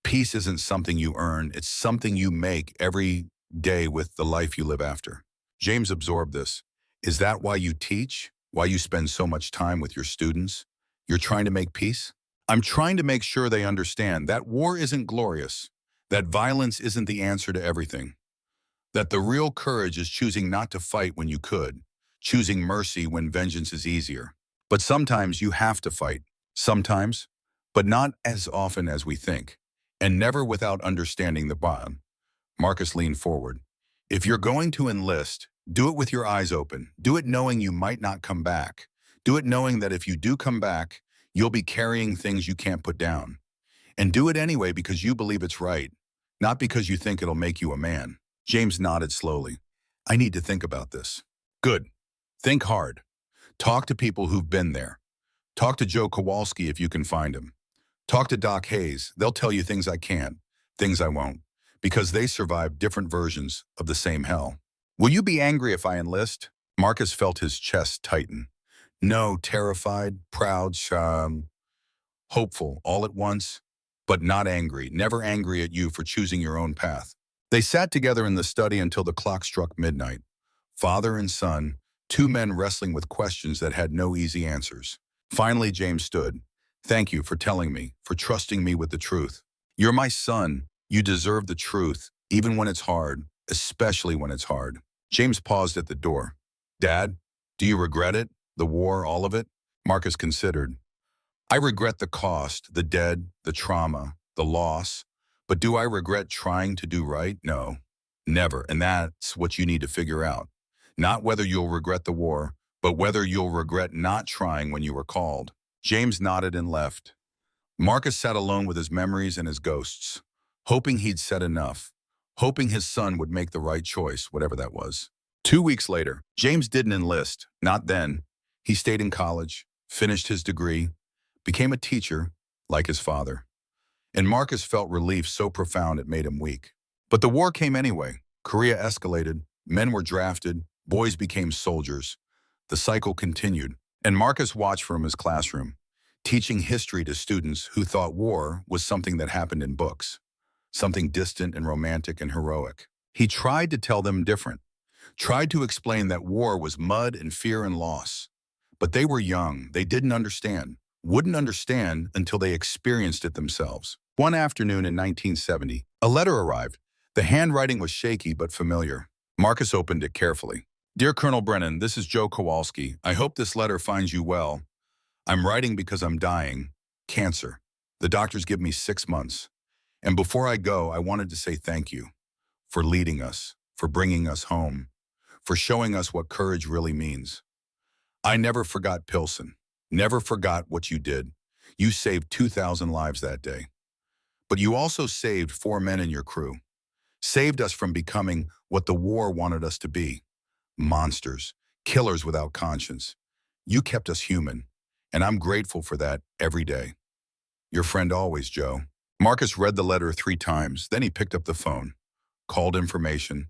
Peace isn't something you earn. It's something you make every day with the life you live after. James absorbed this. Is that why you teach? Why you spend so much time with your students? You're trying to make peace? I'm trying to make sure they understand that war isn't glorious, that violence isn't the answer to everything, that the real courage is choosing not to fight when you could, choosing mercy when vengeance is easier. But sometimes you have to fight. Sometimes, but not as often as we think, and never without understanding the bond. Marcus leaned forward. If you're going to enlist, do it with your eyes open. Do it knowing you might not come back. Do it knowing that if you do come back, you'll be carrying things you can't put down. And do it anyway because you believe it's right, not because you think it'll make you a man. James nodded slowly. I need to think about this. Good. Think hard. Talk to people who've been there. Talk to Joe Kowalski if you can find him. Talk to Doc Hayes. They'll tell you things I can't, things I won't, because they survived different versions of the same hell. Will you be angry if I enlist? Marcus felt his chest tighten. No, terrified, proud, hopeful, all at once, but not angry, never angry at you for choosing your own path. They sat together in the study until the clock struck midnight. Father and son, two men wrestling with questions that had no easy answers. Finally, James stood. Thank you for telling me, for trusting me with the truth. You're my son. You deserve the truth, even when it's hard, especially when it's hard. James paused at the door. Dad, do you regret it? The war, all of it? Marcus considered. I regret the cost, the dead, the trauma, the loss. But do I regret trying to do right? No, never. And that's what you need to figure out. Not whether you'll regret the war, but whether you'll regret not trying when you were called. James nodded and left. Marcus sat alone with his memories and his ghosts, hoping he'd said enough, hoping his son would make the right choice, whatever that was. 2 weeks later, James didn't enlist, not then. He stayed in college, finished his degree, became a teacher, like his father. And Marcus felt relief so profound it made him weak. But the war came anyway. Korea escalated, men were drafted, boys became soldiers. The cycle continued, and Marcus watched from his classroom, teaching history to students who thought war was something that happened in books, something distant and romantic and heroic. He tried to tell them different, tried to explain that war was mud and fear and loss. But they were young, they didn't understand, wouldn't understand until they experienced it themselves. One afternoon in 1970, a letter arrived. The handwriting was shaky but familiar. Marcus opened it carefully. Dear Colonel Brennan, this is Joe Kowalski. I hope this letter finds you well. I'm writing because I'm dying. Cancer. The doctors give me 6 months. And before I go, I wanted to say thank you for leading us, for bringing us home, for showing us what courage really means. I never forgot Pilsen, never forgot what you did. You saved 2,000 lives that day. But you also saved 4 men in your crew, saved us from becoming what the war wanted us to be. Monsters, killers without conscience. You kept us human, and I'm grateful for that every day. Your friend always, Joe. Marcus read the letter 3 times, then he picked up the phone, called information,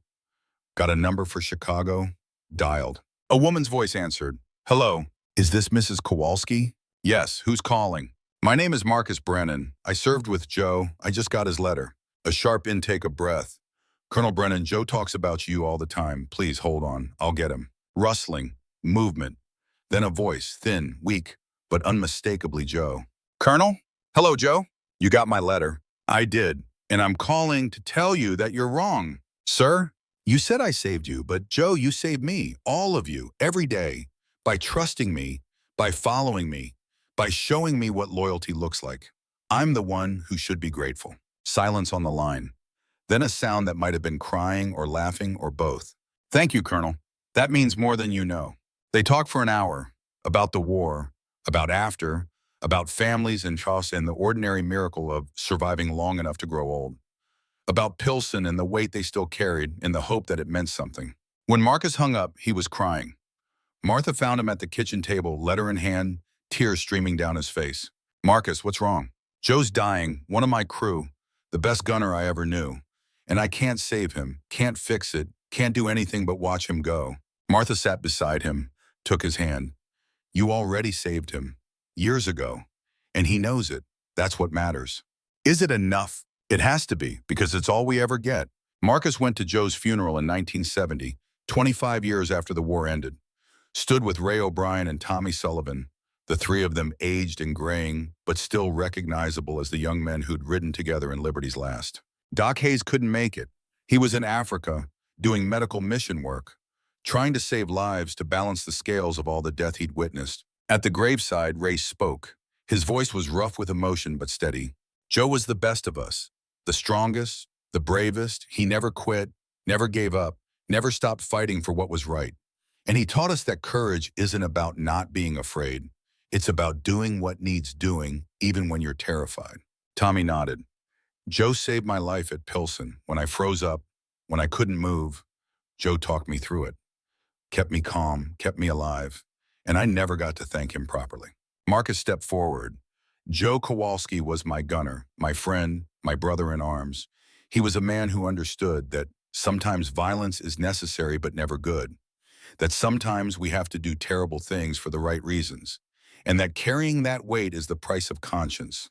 got a number for Chicago, dialed. A woman's voice answered. Hello, is this Mrs. Kowalski? Yes, who's calling? My name is Marcus Brennan. I served with Joe. I just got his letter. A sharp intake of breath. Colonel Brennan, Joe talks about you all the time. Please hold on. I'll get him. Rustling, movement. Then a voice, thin, weak, but unmistakably Joe. Colonel? Hello, Joe. You got my letter. I did. And I'm calling to tell you that you're wrong. Sir, you said I saved you, but Joe, you saved me. All of you, every day. By trusting me, by following me, by showing me what loyalty looks like. I'm the one who should be grateful. Silence on the line. Then a sound that might have been crying or laughing or both. Thank you, Colonel. That means more than you know. They talked for an hour about the war, about after, about families and trust and the ordinary miracle of surviving long enough to grow old. About Pilsen and the weight they still carried and the hope that it meant something. When Marcus hung up, he was crying. Martha found him at the kitchen table, letter in hand, tears streaming down his face. Marcus, what's wrong? Joe's dying, one of my crew, the best gunner I ever knew. And I can't save him, can't fix it, can't do anything but watch him go. Martha sat beside him, took his hand. You already saved him, years ago, and he knows it. That's what matters. Is it enough? It has to be, because it's all we ever get. Marcus went to Joe's funeral in 1970, 25 years after the war ended. Stood with Ray O'Brien and Tommy Sullivan, the 3 of them aged and graying, but still recognizable as the young men who'd ridden together in Liberty's last. Doc Hayes couldn't make it. He was in Africa, doing medical mission work, trying to save lives to balance the scales of all the death he'd witnessed. At the graveside, Ray spoke. His voice was rough with emotion but steady. Joe was the best of us, the strongest, the bravest. He never quit, never gave up, never stopped fighting for what was right. And he taught us that courage isn't about not being afraid. It's about doing what needs doing, even when you're terrified. Tommy nodded. Joe saved my life at Pilsen. When I froze up, when I couldn't move, Joe talked me through it, kept me calm, kept me alive, and I never got to thank him properly. Marcus stepped forward. Joe Kowalski was my gunner, my friend, my brother in arms. He was a man who understood that sometimes violence is necessary but never good, that sometimes we have to do terrible things for the right reasons, and that carrying that weight is the price of conscience.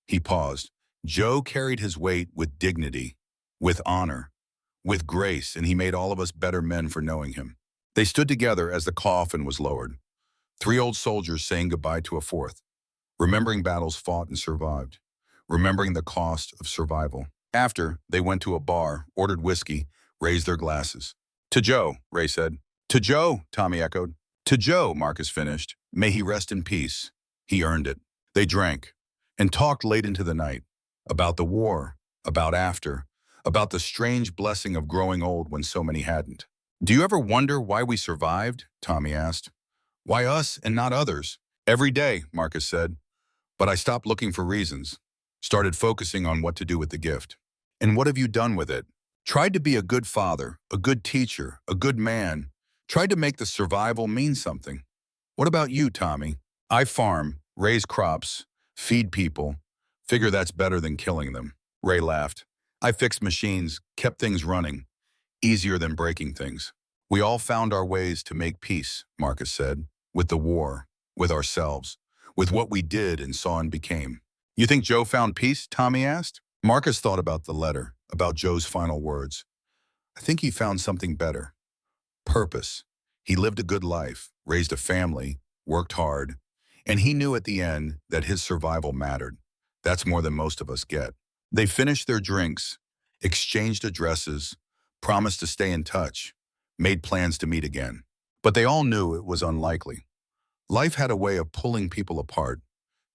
He paused. Joe carried his weight with dignity, with honor, with grace, and he made all of us better men for knowing him. They stood together as the coffin was lowered. 3 old soldiers saying goodbye to a 4th, remembering battles fought and survived, remembering the cost of survival. After, they went to a bar, ordered whiskey, raised their glasses. To Joe, Ray said. To Joe, Tommy echoed. To Joe, Marcus finished. May he rest in peace. He earned it. They drank and talked late into the night about the war, about after, about the strange blessing of growing old when so many hadn't. Do you ever wonder why we survived? Tommy asked. Why us and not others? Every day, Marcus said. But I stopped looking for reasons, started focusing on what to do with the gift. And what have you done with it? Tried to be a good father, a good teacher, a good man. Tried to make the survival mean something. What about you, Tommy? I farm, raise crops, feed people. Figure that's better than killing them. Ray laughed. I fixed machines, kept things running. Easier than breaking things. We all found our ways to make peace, Marcus said, with the war, with ourselves, with what we did and saw and became. You think Joe found peace? Tommy asked. Marcus thought about the letter, about Joe's final words. I think he found something better. Purpose. He lived a good life, raised a family, worked hard, and he knew at the end that his survival mattered. That's more than most of us get. They finished their drinks, exchanged addresses, promised to stay in touch, made plans to meet again. But they all knew it was unlikely. Life had a way of pulling people apart.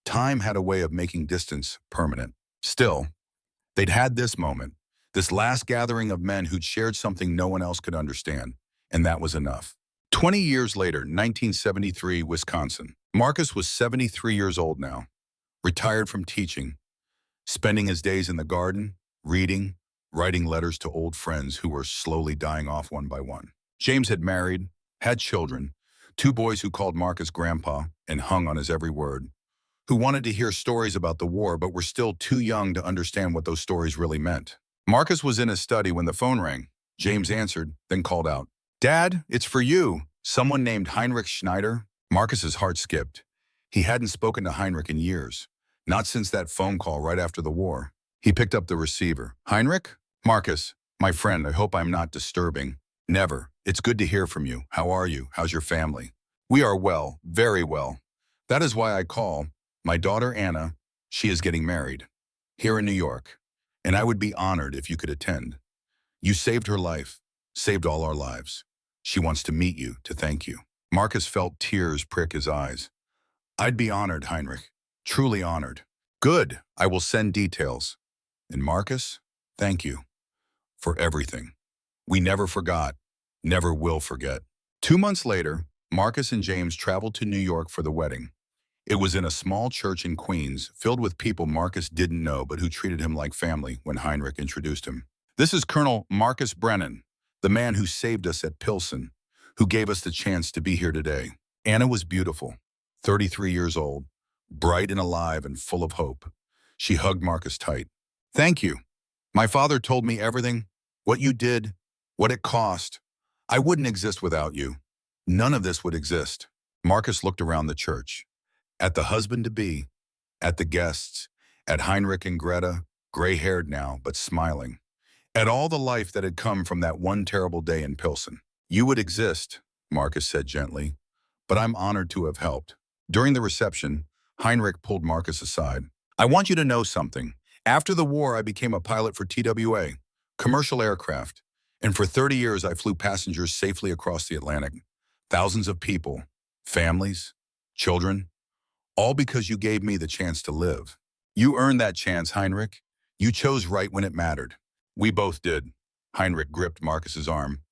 Time had a way of making distance permanent. Still, they'd had this moment, this last gathering of men who'd shared something no one else could understand, and that was enough. 20 years later, 1973, Wisconsin. Marcus was 73 years old now, retired from teaching, spending his days in the garden, reading, writing letters to old friends who were slowly dying off one by one. James had married, had children, 2 boys who called Marcus Grandpa and hung on his every word, who wanted to hear stories about the war but were still too young to understand what those stories really meant. Marcus was in his study when the phone rang. James answered, then called out, Dad, it's for you. Someone named Heinrich Schneider. Marcus's heart skipped. He hadn't spoken to Heinrich in years, not since that phone call right after the war. He picked up the receiver. Heinrich? Marcus, my friend, I hope I'm not disturbing. Never. It's good to hear from you. How are you? How's your family? We are well, very well. That is why I call. My daughter Anna, she is getting married here in New York, and I would be honored if you could attend. You saved her life, saved all our lives. She wants to meet you, to thank you. Marcus felt tears prick his eyes. I'd be honored, Heinrich, truly honored. Good, I will send details. And Marcus, thank you for everything. We never forgot, never will forget. 2 months later, Marcus and James traveled to New York for the wedding. It was in a small church in Queens, filled with people Marcus didn't know but who treated him like family when Heinrich introduced him. This is Colonel Marcus Brennan, the man who saved us at Pilsen, who gave us the chance to be here today. Anna was beautiful, 33 years old, bright and alive and full of hope. She hugged Marcus tight. Thank you. My father told me everything, what you did, what it cost. I wouldn't exist without you. None of this would exist. Marcus looked around the church, at the husband-to-be, at the guests, at Heinrich and Greta, gray-haired now, but smiling, at all the life that had come from that one terrible day in Pilsen. You would exist, Marcus said gently, but I'm honored to have helped. During the reception, Heinrich pulled Marcus aside. I want you to know something. After the war, I became a pilot for TWA, commercial aircraft, and for 30 years I flew passengers safely across the Atlantic. Thousands of people, families, children, all because you gave me the chance to live. You earned that chance, Heinrich. You chose right when it mattered. We both did. Heinrich gripped Marcus's arm.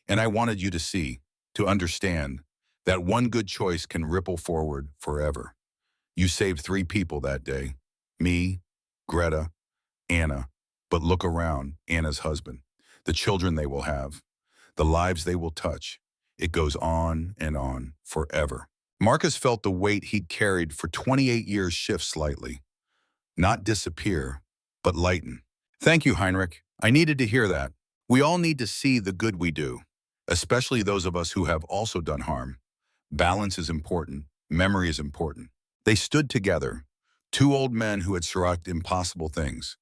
And I wanted you to see, to understand, that one good choice can ripple forward forever. You saved 3 people that day. Me, Greta, Anna. But look around, Anna's husband, the children they will have, the lives they will touch. It goes on, forever. Marcus felt the weight he'd carried for 28 years shift slightly. Not disappear, but lighten. Thank you, Heinrich. I needed to hear that. We all need to see the good we do, especially those of us who have also done harm. Balance is important. Memory is important. They stood together, two old men who had survived impossible things,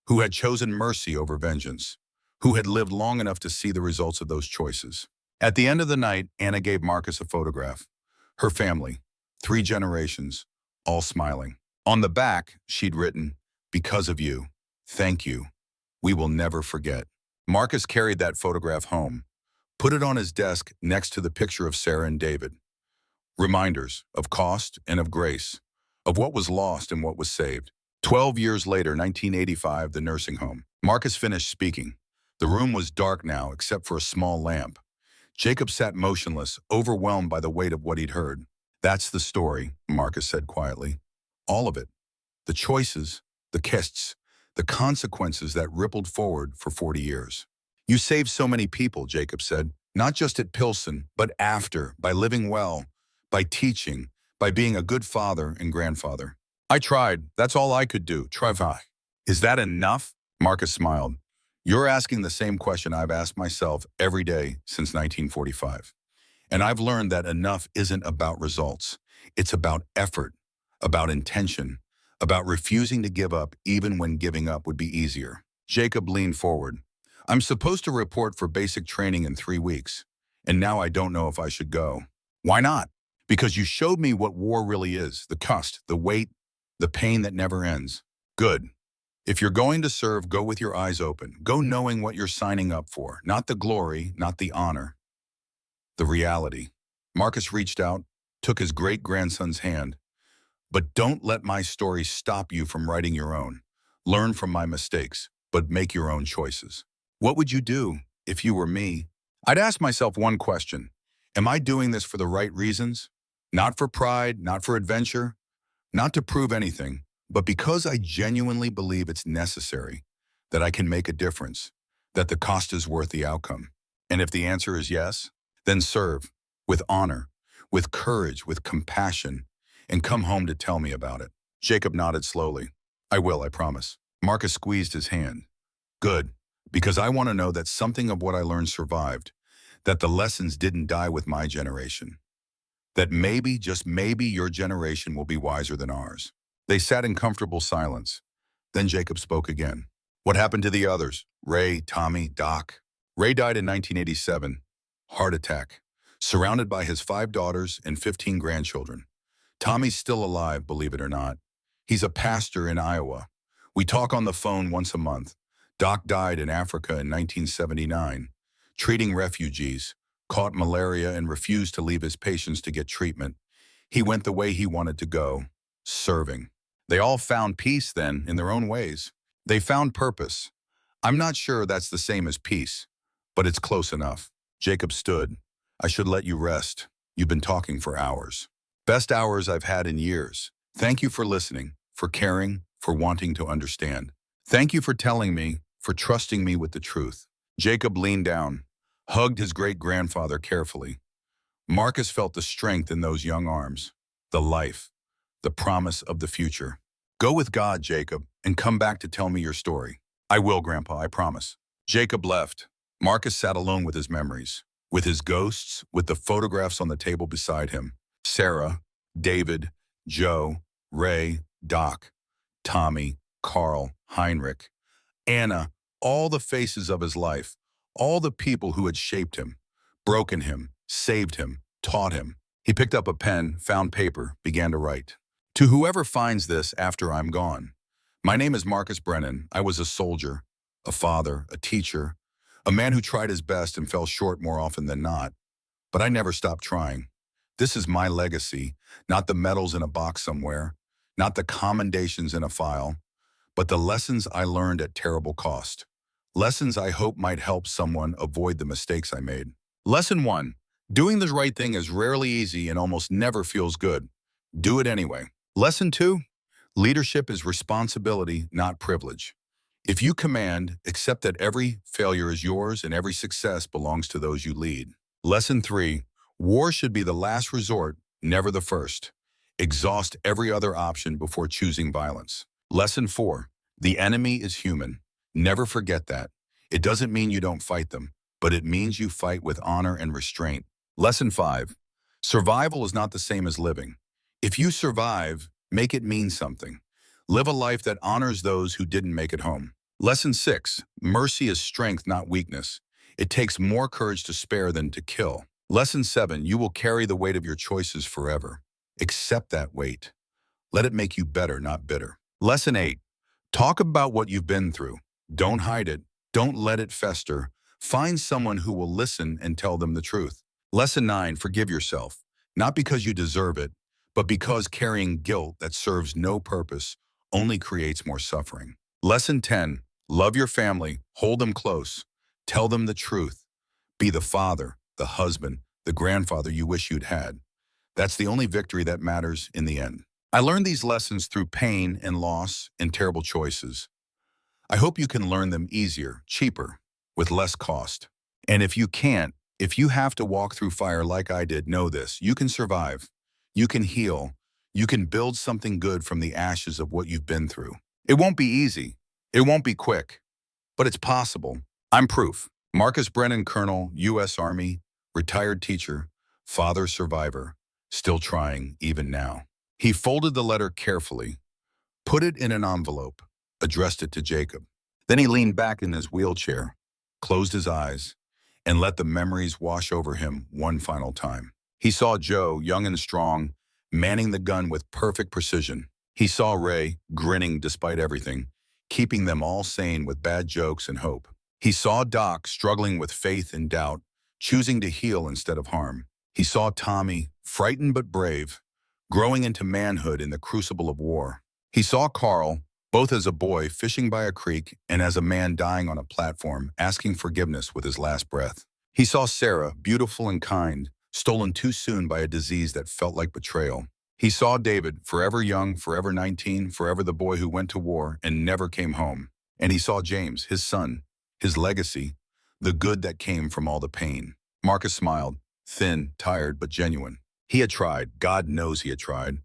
who had chosen mercy over vengeance, who had lived long enough to see the results of those choices. At the end of the night, Anna gave Marcus a photograph. Her family, 3 generations, all smiling. On the back, she'd written, "Because of you, thank you. We will never forget." Marcus carried that photograph home, put it on his desk next to the picture of Sarah and David. Reminders of cost and of grace, of what was lost and what was saved. 12 years later, 1985, the nursing home. Marcus finished speaking. The room was dark now, except for a small lamp. Jacob sat motionless, overwhelmed by the weight of what he'd heard. "That's the story," Marcus said quietly. "All of it. The choices, the kists, the consequences that rippled forward for 40 years. You saved so many people," Jacob said, "not just at Pilsen, but after, by living well, by teaching, by being a good father and grandfather." "I tried. That's all I could do. Try." "Is that enough?" Marcus smiled. "You're asking the same question I've asked myself every day since 1945. And I've learned that enough isn't about results. It's about effort, about intention, about refusing to give up even when giving up would be easier." Jacob leaned forward. "I'm supposed to report for basic training in 3 weeks, and now I don't know if I should go." "Why not?" "Because you showed me what war really is, the cost, the weight, the pain that never ends." "Good. If you're going to serve, go with your eyes open. Go knowing what you're signing up for. Not the glory, not the honor. The reality." Marcus reached out, took his great-grandson's hand. "But don't let my story stop you from writing your own. Learn from my mistakes, but make your own choices." "What would you do if you were me?" "I'd ask myself one question. Am I doing this for the right reasons? Not for pride, not for adventure, not to prove anything, but because I genuinely believe it's necessary, that I can make a difference, that the cost is worth the outcome. And if the answer is yes, then serve, with honor, with courage, with compassion, and come home to tell me about it." Jacob nodded slowly. "I will, I promise." Marcus squeezed his hand. "Good, because I want to know that something of what I learned survived, that the lessons didn't die with my generation, that maybe, just maybe, your generation will be wiser than ours." They sat in comfortable silence. Then Jacob spoke again. "What happened to the others? Ray, Tommy, Doc?" "Ray died in 1987. Heart attack. Surrounded by his 5 daughters and 15 grandchildren. Tommy's still alive, believe it or not. He's a pastor in Iowa. We talk on the phone once a month. Doc died in Africa in 1979, treating refugees, caught malaria and refused to leave his patients to get treatment. He went the way he wanted to go, serving. They all found peace then, in their own ways. They found purpose. I'm not sure that's the same as peace, but it's close enough." Jacob stood. "I should let you rest. You've been talking for hours. Best hours I've had in years. Thank you for listening, for caring, for wanting to understand. Thank you for telling me, for trusting me with the truth." Jacob leaned down, hugged his great-grandfather carefully. Marcus felt the strength in those young arms, the life, the promise of the future. "Go with God, Jacob, and come back to tell me your story." "I will, Grandpa, I promise." Jacob left. Marcus sat alone with his memories, with his ghosts, with the photographs on the table beside him. Sarah, David, Joe, Ray, Doc, Tommy, Carl, Heinrich, Anna, all the faces of his life, all the people who had shaped him, broken him, saved him, taught him. He picked up a pen, found paper, began to write. "To whoever finds this after I'm gone. My name is Marcus Brennan. I was a soldier, a father, a teacher, a man who tried his best and fell short more often than not. But I never stopped trying. This is my legacy, not the medals in a box somewhere, not the commendations in a file, but the lessons I learned at terrible cost. Lessons I hope might help someone avoid the mistakes I made. Lesson 1. Doing the right thing is rarely easy and almost never feels good. Do it anyway. Lesson 2. Leadership is responsibility, not privilege. If you command, accept that every failure is yours and every success belongs to those you lead. Lesson 3. War should be the last resort, never the first. Exhaust every other option before choosing violence. Lesson 4. The enemy is human. Never forget that. It doesn't mean you don't fight them, but it means you fight with honor and restraint. Lesson 5. Survival is not the same as living. If you survive, make it mean something. Live a life that honors those who didn't make it home. Lesson 6. Mercy is strength, not weakness. It takes more courage to spare than to kill. Lesson 7. You will carry the weight of your choices forever. Accept that weight. Let it make you better, not bitter. Lesson 8. Talk about what you've been through. Don't hide it. Don't let it fester. Find someone who will listen and tell them the truth. Lesson 9. Forgive yourself. Not because you deserve it, but because carrying guilt that serves no purpose only creates more suffering. Lesson 10. Love your family. Hold them close. Tell them the truth. Be the father, the husband, the grandfather you wish you'd had. That's the only victory that matters in the end. I learned these lessons through pain and loss and terrible choices. I hope you can learn them easier, cheaper, with less cost. And if you can't, if you have to walk through fire like I did, know this: you can survive. You can heal. You can build something good from the ashes of what you've been through. It won't be easy. It won't be quick, but it's possible. I'm proof. Marcus Brennan, Colonel, U.S. Army, retired teacher, father survivor, still trying even now. He folded the letter carefully, put it in an envelope, addressed it to Jacob. Then he leaned back in his wheelchair, closed his eyes, and let the memories wash over him one final time. He saw Joe, young and strong, manning the gun with perfect precision. He saw Ray, grinning despite everything, keeping them all sane with bad jokes and hope. He saw Doc, struggling with faith and doubt, choosing to heal instead of harm. He saw Tommy, frightened but brave, growing into manhood in the crucible of war. He saw Carl, both as a boy fishing by a creek and as a man dying on a platform, asking forgiveness with his last breath. He saw Sarah, beautiful and kind, stolen too soon by a disease that felt like betrayal. He saw David, forever young, forever 19, forever the boy who went to war and never came home. And he saw James, his son, his legacy, the good that came from all the pain. Marcus smiled, thin, tired, but genuine. He had tried. God knows he had tried.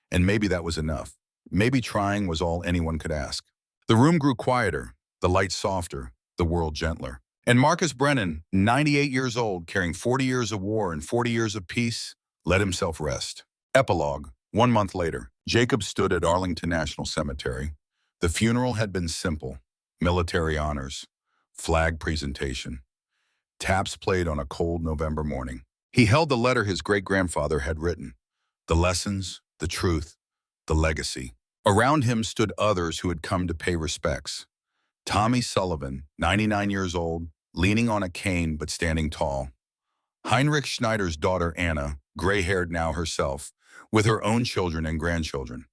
And maybe that was enough. Maybe trying was all anyone could ask. The room grew quieter, the lights softer, the world gentler. And Marcus Brennan, 98 years old, carrying 40 years of war and 40 years of peace, let himself rest. Epilogue. 1 month later, Jacob stood at Arlington National Cemetery. The funeral had been simple: military honors, flag presentation, taps played on a cold November morning. He held the letter his great-grandfather had written, the lessons, the truth, the legacy. Around him stood others who had come to pay respects. Tommy Sullivan, 99 years old, leaning on a cane but standing tall. Heinrich Schneider's daughter Anna, gray-haired now herself, with her own children and grandchildren.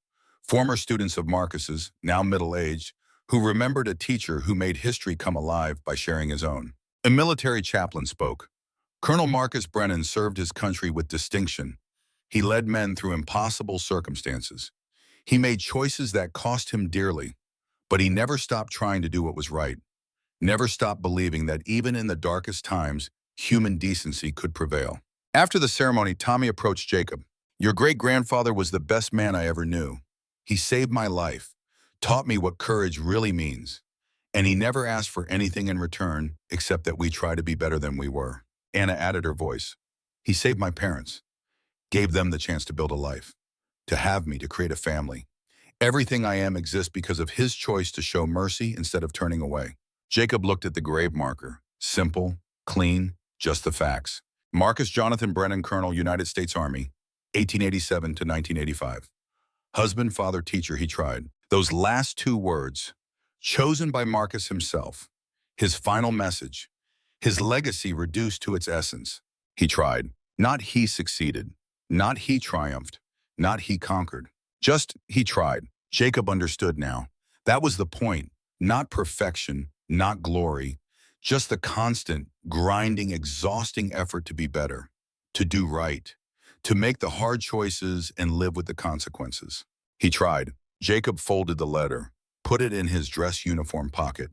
Former students of Marcus's, now middle-aged, who remembered a teacher who made history come alive by sharing his own. A military chaplain spoke. Colonel Marcus Brennan served his country with distinction. He led men through impossible circumstances. He made choices that cost him dearly, but he never stopped trying to do what was right. Never stopped believing that even in the darkest times, human decency could prevail. After the ceremony, Tommy approached Jacob. Your great-grandfather was the best man I ever knew. He saved my life, taught me what courage really means, and he never asked for anything in return except that we try to be better than we were. Anna added her voice. He saved my parents, gave them the chance to build a life, to have me, to create a family. Everything I am exists because of his choice to show mercy instead of turning away. Jacob looked at the grave marker. Simple, clean, just the facts. Marcus Jonathan Brennan, Colonel, United States Army, 1887 to 1985. Husband, father, teacher, he tried. Those last two words, chosen by Marcus himself, his final message, his legacy reduced to its essence. He tried. Not he succeeded. Not he triumphed. Not he conquered. Just he tried. Jacob understood now. That was the point. Not perfection, not glory, just the constant, grinding, exhausting effort to be better, to do right, to make the hard choices and live with the consequences. He tried. Jacob folded the letter, put it in his dress uniform pocket,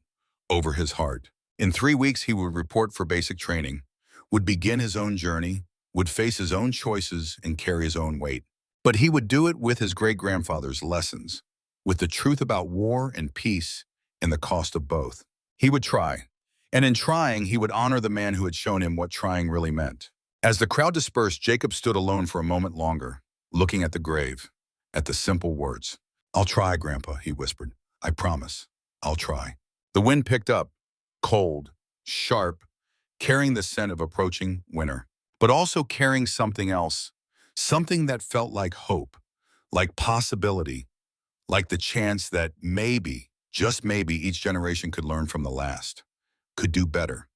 over his heart. In 3 weeks, he would report for basic training, would begin his own journey, would face his own choices and carry his own weight. But he would do it with his great-grandfather's lessons, with the truth about war and peace and the cost of both. He would try, and in trying, he would honor the man who had shown him what trying really meant. As the crowd dispersed, Jacob stood alone for a moment longer, looking at the grave, at the simple words. "I'll try, Grandpa," he whispered. "I promise. I'll try." The wind picked up, cold, sharp, carrying the scent of approaching winter, but also carrying something else, something that felt like hope, like possibility, like the chance that maybe, just maybe, each generation could learn from the last, could do better,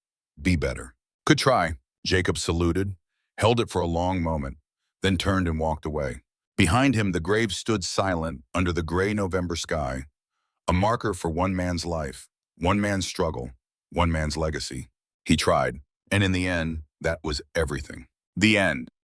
be better. "Could try." Jacob saluted, held it for a long moment, then turned and walked away. Behind him, the grave stood silent under the gray November sky, a marker for one man's life, one man's struggle, one man's legacy. He tried, and in the end, that was everything. The end.